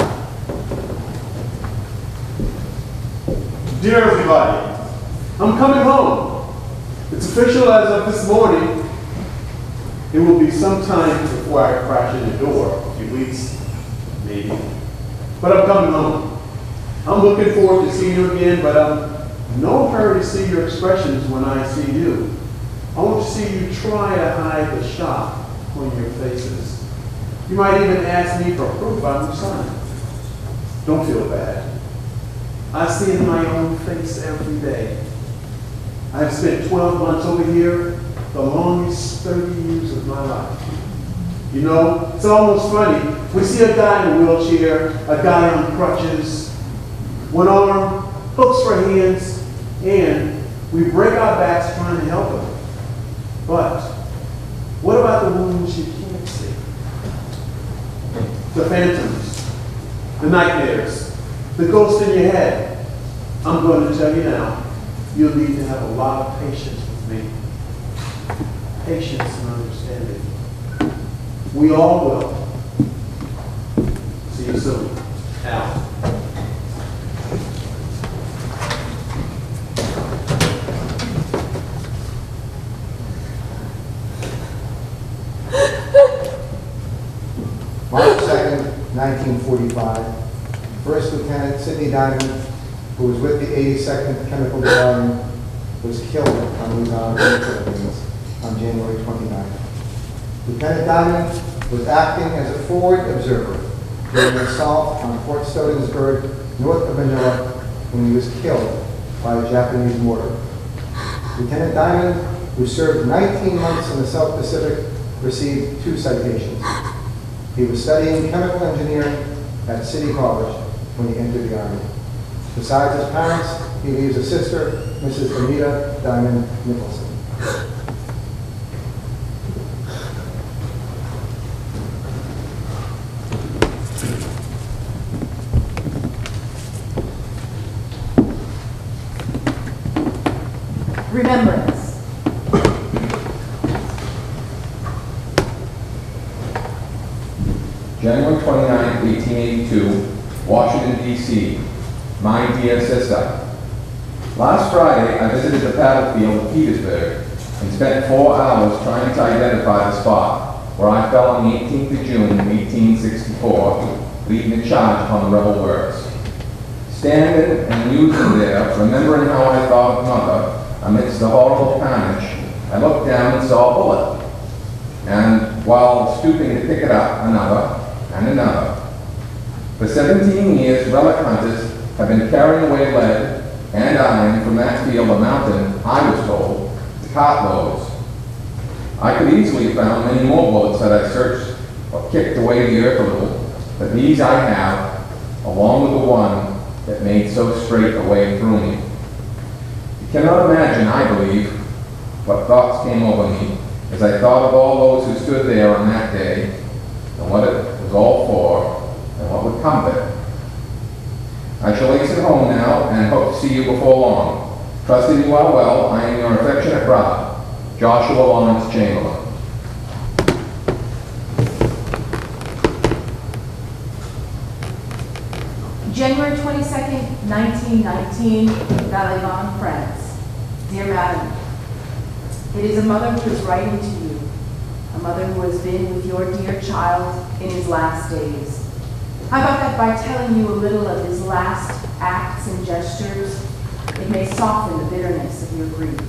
Dear everybody, I'm coming home. It's official as of this morning. It will be some time before I crash in the door, a few weeks, maybe. But I'm coming home. I'm looking forward to seeing you again, but I'm in no hurry to see your expressions when I see you. I want to see you try to hide the shock on your faces. You might even ask me for proof I'm your son. Don't feel bad. I see it in my own face every day. I've spent 12 months over here, the longest 30 years of my life. You know, it's almost funny. We see a guy in a wheelchair, a guy on crutches, one arm, hooks for hands, and we break our backs trying to help him. But what about the wounds you can't see? The phantoms, the nightmares, the ghost in your head. I'm going to tell you now, you'll need to have a lot of patience with me. Patience and understanding. We all will. See you soon. Al. March 2nd, 1945, First Lieutenant Sidney Diamond, who was with the 82nd Chemical Battalion, was killed on Luzon, Philippines on January 29th. Lieutenant Diamond was acting as a forward observer during an assault on Fort Stodensburg, north of Manila, when he was killed by a Japanese mortar. Lieutenant Diamond, who served 19 months in the South Pacific, received 2 citations. He was studying chemical engineering at City College when he entered the Army. Besides his parents, he leaves a sister, Mrs. Anita Diamond Nicholson. Remembrance. January 29, 1882, Washington, D.C. My dear sister. Last Friday, I visited the battlefield of Petersburg and spent 4 hours trying to identify the spot where I fell on the 18th of June, 1864, leading the charge upon the rebel works. standing and musing there, remembering how I thought of Mother amidst the horrible carnage, I looked down and saw a bullet. And while stooping to pick it up, another and another. For 17 years, relic hunters have been carrying away lead and iron from that field of mountain, I was told, to cartloads. I could easily have found many more bullets had I searched or kicked away the earth a little, but these I have, along with the one that made so straight a way through me. You cannot imagine, I believe, what thoughts came over me as I thought of all those who stood there on that day, and what it was all for, and what would come of it. I shall exit home now, and hope to see you before long. Trusting you are well, I am your affectionate brother, Joshua Lawrence Chamberlain. January 22nd, 1919, Valley, France. Dear Madam, it is a mother who is writing to you, a mother who has been with your dear child in his last days. I thought that by telling you a little of his last acts and gestures, it may soften the bitterness of your grief.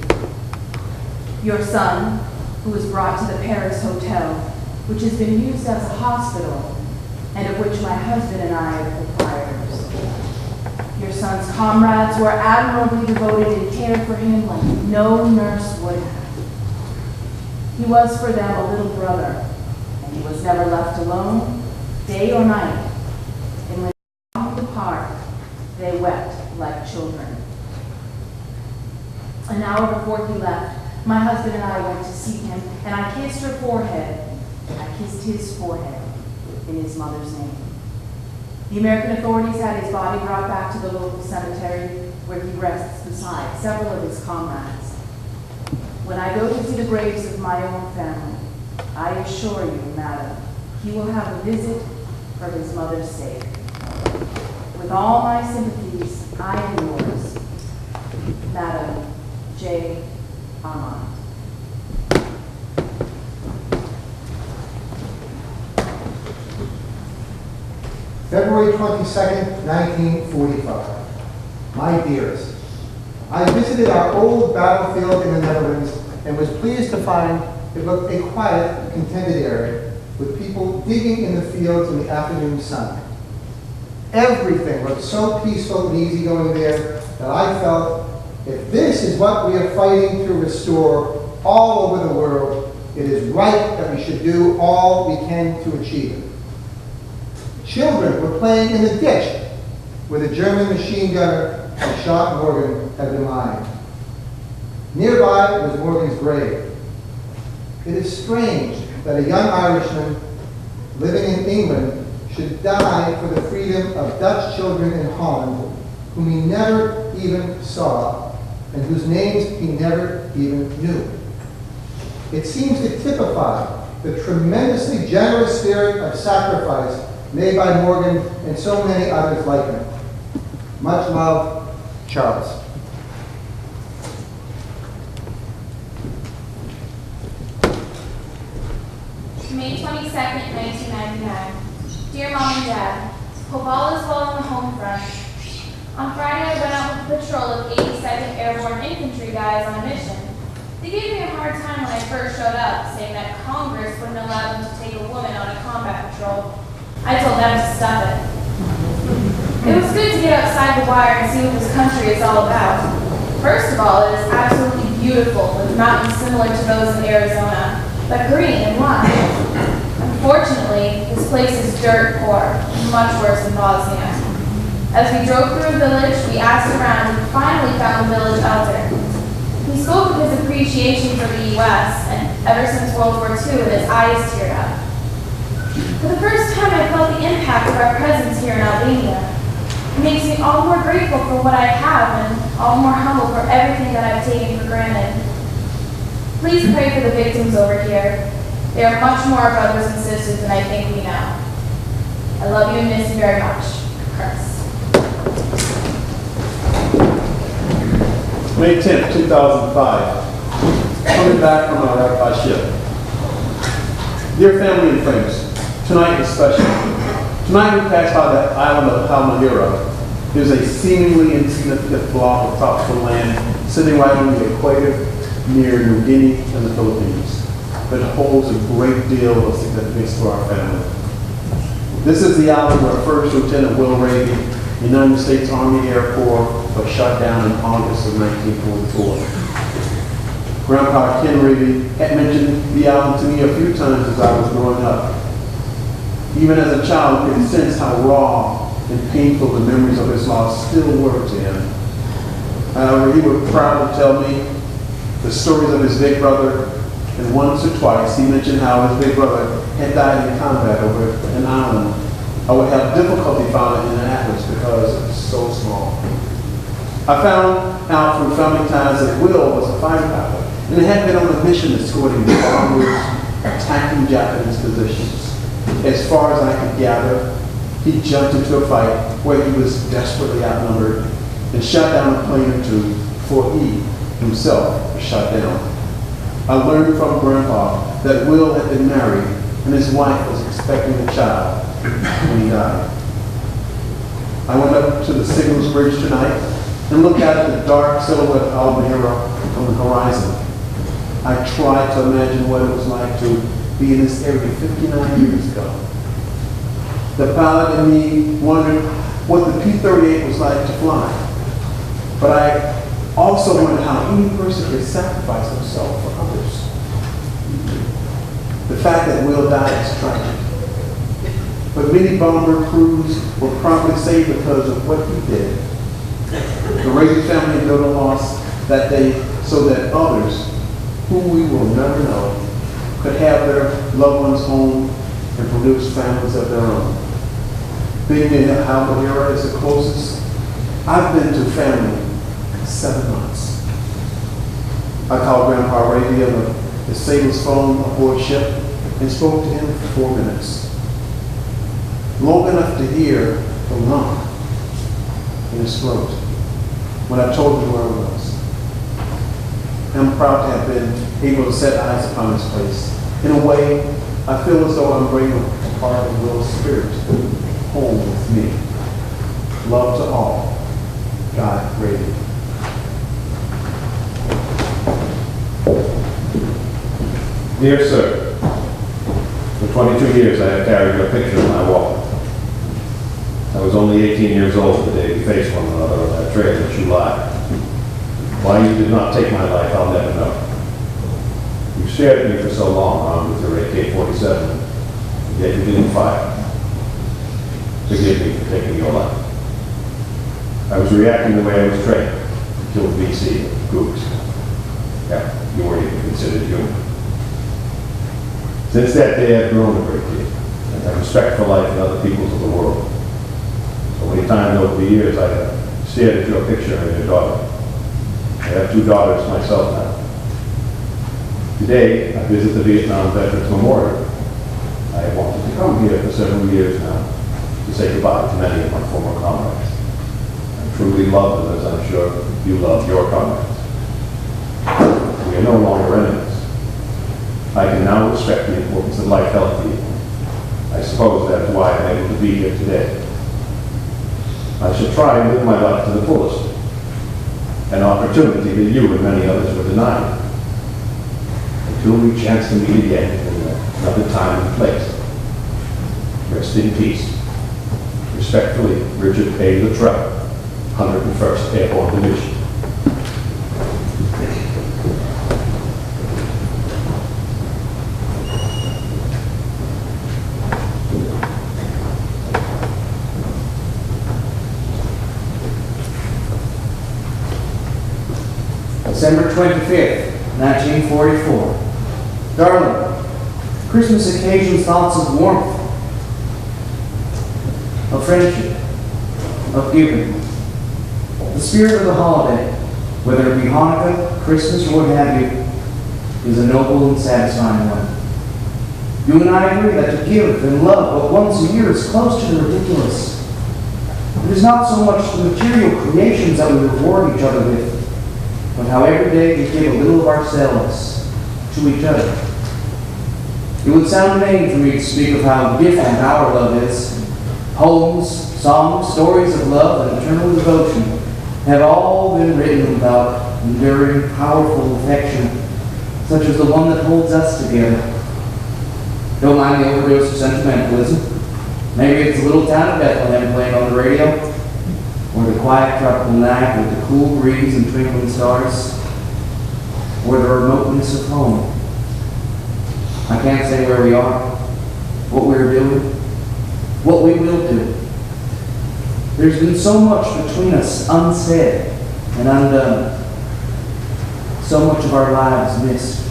Your son, who was brought to the Paris Hotel, which has been used as a hospital, and of which my husband and I are proprietors. Your son's comrades were admirably devoted and cared for him like no nurse would have. He was for them a little brother, and he was never left alone, day or night. And when they longed to part, they wept like children. An hour before he left, my husband and I went to see him, and I kissed her forehead. I kissed his forehead in his mother's name. The American authorities had his body brought back to the local cemetery where he rests beside several of his comrades. When I go to see the graves of my own family, I assure you, madam, he will have a visit for his mother's sake. With all my sympathies, I am yours, Madam J. Armand. February 22nd, 1945. My dearest, I visited our old battlefield in the Netherlands and was pleased to find it looked a quiet, contented area with people digging in the fields in the afternoon sun. Everything looked so peaceful and easygoing there that I felt if this is what we are fighting to restore all over the world, it is right that we should do all we can to achieve it. Children were playing in the ditch where the German machine gunner had shot Morgan had been lying. Nearby was Morgan's grave. It is strange that a young Irishman living in England should die for the freedom of Dutch children in Holland, whom he never even saw, and whose names he never even knew. It seems to typify the tremendously generous spirit of sacrifice made by Morgan and so many others like him. Much love, Charles. May 22nd, 1999. Dear Mom and Dad, hope all is well on the home front. On Friday, I went out with a patrol of 82nd Airborne Infantry guys on a mission. They gave me a hard time when I first showed up, saying that Congress wouldn't allow them to take a woman on a combat patrol. I told them to stop it. It was good to get outside the wire and see what this country is all about. First of all, it is absolutely beautiful, with mountains similar to those in Arizona, but green and wide. Unfortunately, this place is dirt poor, much worse than Bosnia. As we drove through a village, we asked around and finally found the village elder. He spoke of his appreciation for the U.S., and ever since World War II, his eyes teared up. For the first time, I felt the impact of our presence here in Albania. It makes me all more grateful for what I have and all more humble for everything that I've taken for granted. Please pray for the victims over here. They are much more our brothers and sisters than I think we know. I love you and miss you very much. Chris. May 10th, 2005. Coming back from our ship. Dear family and friends, tonight is special. Tonight we pass by the island of Palmyra. There's a seemingly insignificant block of tropical land sitting right on the equator near New Guinea and the Philippines that holds a great deal of significance for our family. This is the island where First Lieutenant Will Ravy, United States Army Air Corps, was shot down in August of 1944. Grandpa Ken Ravy had mentioned the island to me a few times as I was growing up. Even as a child, I could sense how raw and painful the memories of his loss still were to him. However, he would proudly tell me the stories of his big brother, and once or twice he mentioned how his big brother had died in combat over an island I would have difficulty finding in the atlas because it's so small. I found out through family ties that Will was a fighter pilot and had been on a mission escorting bombers attacking Japanese positions. As far as I could gather, he jumped into a fight where he was desperately outnumbered and shot down a plane or two before he himself was shot down. I learned from Grandpa that Will had been married and his wife was expecting a child when he died. I went up to the Signals Bridge tonight and looked out at the dark silhouette of Almira on the horizon. I tried to imagine what it was like to be in this area 59 years ago. The pilot in me wondered what the P-38 was like to fly. But I also wondered how any person could sacrifice himself for others. The fact that Will died is tragic. But many bomber crews were promptly saved because of what he did. The Ravy family endured a loss that day so that others, whom we will never know, could have their loved ones home and produce families of their own. Being in Almira is the closest I've been to family in 7 months. I called Grandpa Ravy on the sailor's phone aboard ship and spoke to him for 4 minutes. Long enough to hear the lump in his throat when I told him where I was. I'm proud to have been able to set eyes upon this place. In a way, I feel as though I'm bringing a part of Will's spirit home with me. Love to all. God, Ravy. Dear sir, for 22 years I have carried your picture on my wall. I was only 18 years old the day we faced one another on that trail in July. Why you did not take my life, I'll never know. You stared at me for so long, armed with your AK-47, yet you didn't fire. Forgive me for taking your life. I was reacting the way I was trained, to kill VC and gooks. Yeah, you weren't even considered human. Since that day, I've grown a great deal, and have respect for life and other peoples of the world. So many times over the years, I have stared at your picture and your daughter. I have 2 daughters myself now. Today, I visit the Vietnam Veterans Memorial. I have wanted to come here for several years now to say goodbye to many of my former comrades. I truly love them, as I'm sure you love your comrades. We are no longer enemies. I can now respect the importance that life held to you. I suppose that's why I'm able to be here today. I shall try and live my life to the fullest, an opportunity that you and many others were denied. Until we chance to meet again in another time and place. Rest in peace. Respectfully, Richard A. Luttrell, 101st Airborne Division. December 25th, 1944. Darling, Christmas occasions thoughts of warmth, of friendship, of giving. The spirit of the holiday, whether it be Hanukkah, Christmas, or what have you, is a noble and satisfying one. You and I agree that to give and love but once a year is close to the ridiculous. It is not so much the material creations that we reward each other with, but how every day we give a little of ourselves to each other. It would sound vain for me to speak of how different our love is. Homes, Songs, stories of love, and eternal devotion have all been written about enduring, powerful affection, such as the one that holds us together. Don't mind the overdose of sentimentalism. Maybe it's the little town of Bethlehem playing on the radio, or the quiet tropical night with the cool breeze and twinkling stars, or the remoteness of home. I can't say where we are, what we're doing, what we will do. There's been so much between us unsaid and undone, so much of our lives missed.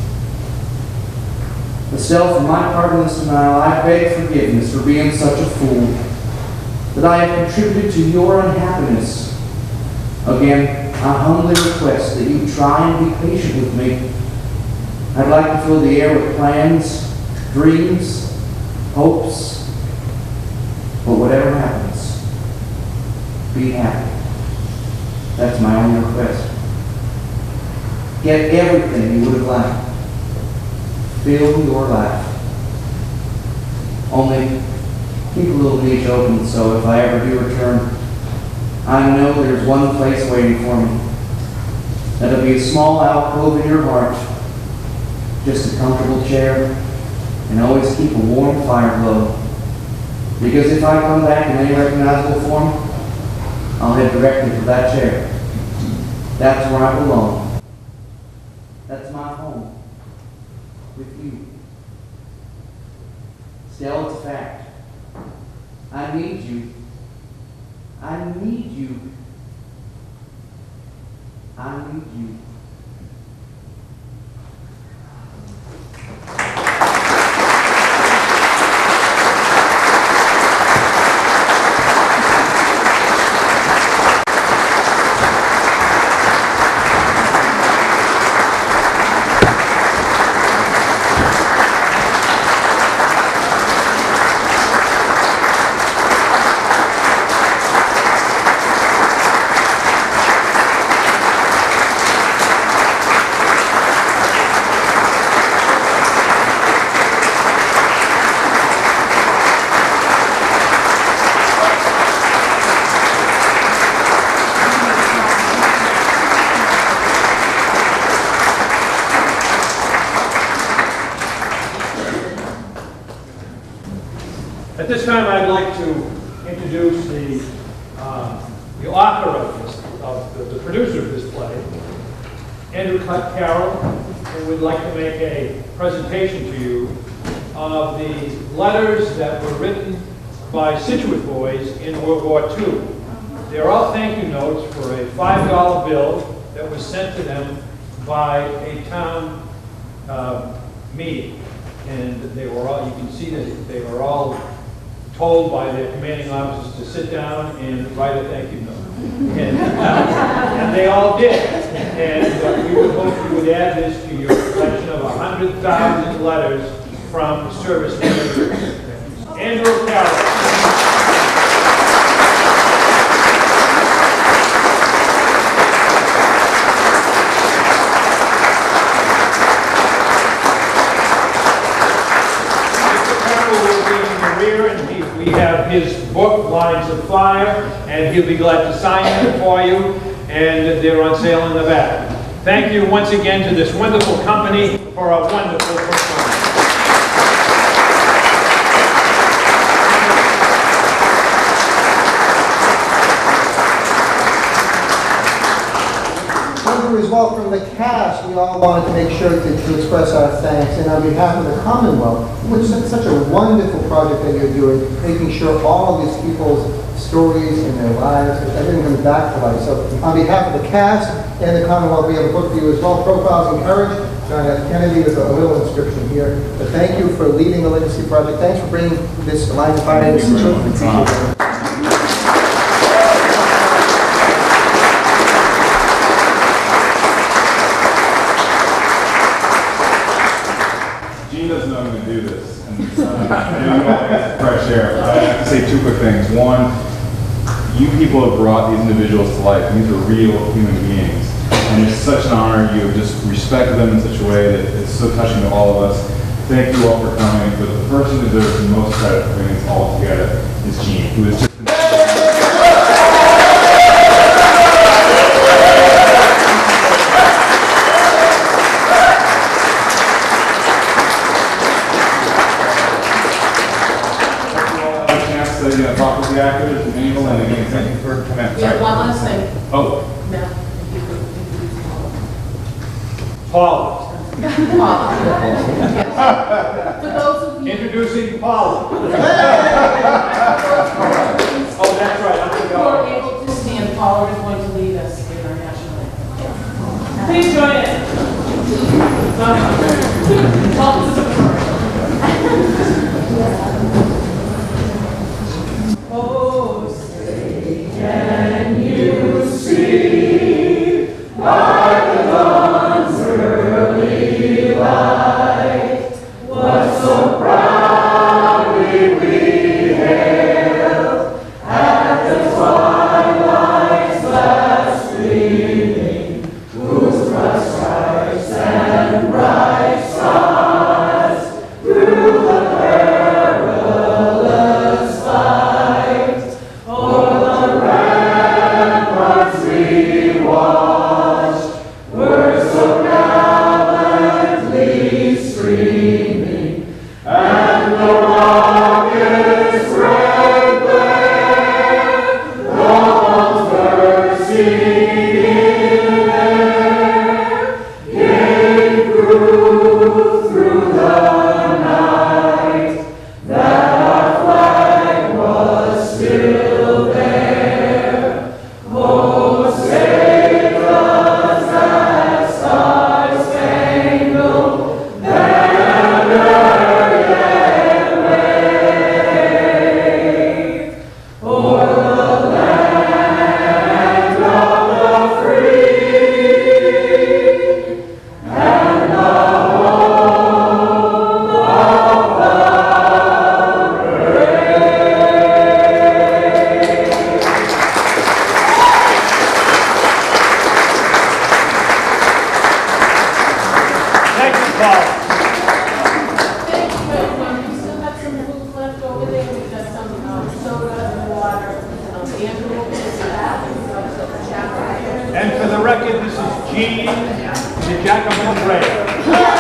Estelle, for my part in this denial, I beg forgiveness for being such a fool that I have contributed to your unhappiness. Again, I humbly request that you try and be patient with me. I'd like to fill the air with plans, dreams, hopes, but whatever happens, be happy. That's my only request. Get everything you would have liked. Fill your life. Only keep a little niche open so if I ever do return, I know there's one place waiting for me. That'll be a small alcove in your heart, just a comfortable chair, and always keep a warm fire glow. Because if I come back in any recognizable form, I'll head directly for that chair. That's where I belong. That's my home. With you. Still, it's a fact. I need you. I need you. I need you. At this time, I'd like to introduce the author of the producer of this play, Andrew Carroll, who would like to make a presentation to you of the letters that were written by Scituate boys in World War II. They're all thank you notes for a $5 bill that was sent to them by a town meeting. And they were all, you can see that they were all told by their commanding officers to sit down and write a thank you note. And they all did. And we would hope you would add this to your collection of 100,000 letters from servicemen. Andrew Carroll. We have his book, Lines of Fire, and he'll be glad to sign it for you, and they're on sale in the back. Thank you once again to this wonderful company for a wonderful performance. As well, from the cast, we all wanted to make sure to express our thanks, and on behalf of the Commonwealth, which is such a wonderful project that you're doing, making sure all of these people's stories and their lives, everything comes back to life. So on behalf of the cast and the Commonwealth, we have a book for you as well, Profiles in Courage, John F. Kennedy, with a little inscription here. But thank you for leading the Legacy Project. Thanks for bringing this Lines of Fire to the children. Fresh air. I have to say two quick things. One, you people have brought these individuals to life. These are real human beings. And it's such an honor. You have just respected them in such a way that it's so touching to all of us. Thank you all for coming. But the person who deserves the most credit for bringing this all together is Gene, who is just Paula. For those of you Introducing Paula. Oh, that's right, I who forgot. are able to stand, Paula is going to lead us in our national anthem. Please join in. Paula is a commercial. Oh, say, Can you see by the dawn's early light what so proudly we hailed at the twilight's last gleaming, whose broad stripes and bright stars through the perilous fight o'er the ramparts we watched were so gallantly streaming, and the rocket's red glare, the bombs bursting in air, gave proof through the night that our flag was still there. Oh, save us that star-spangled banner yet wave, o'er the land of the free and the home of the brave. Thank you, Paula. Thank you, everyone. We still have some food left over there. We've got some soda and water. Andrew will miss that. And for the record, this is Jean, the Jacobin Ray.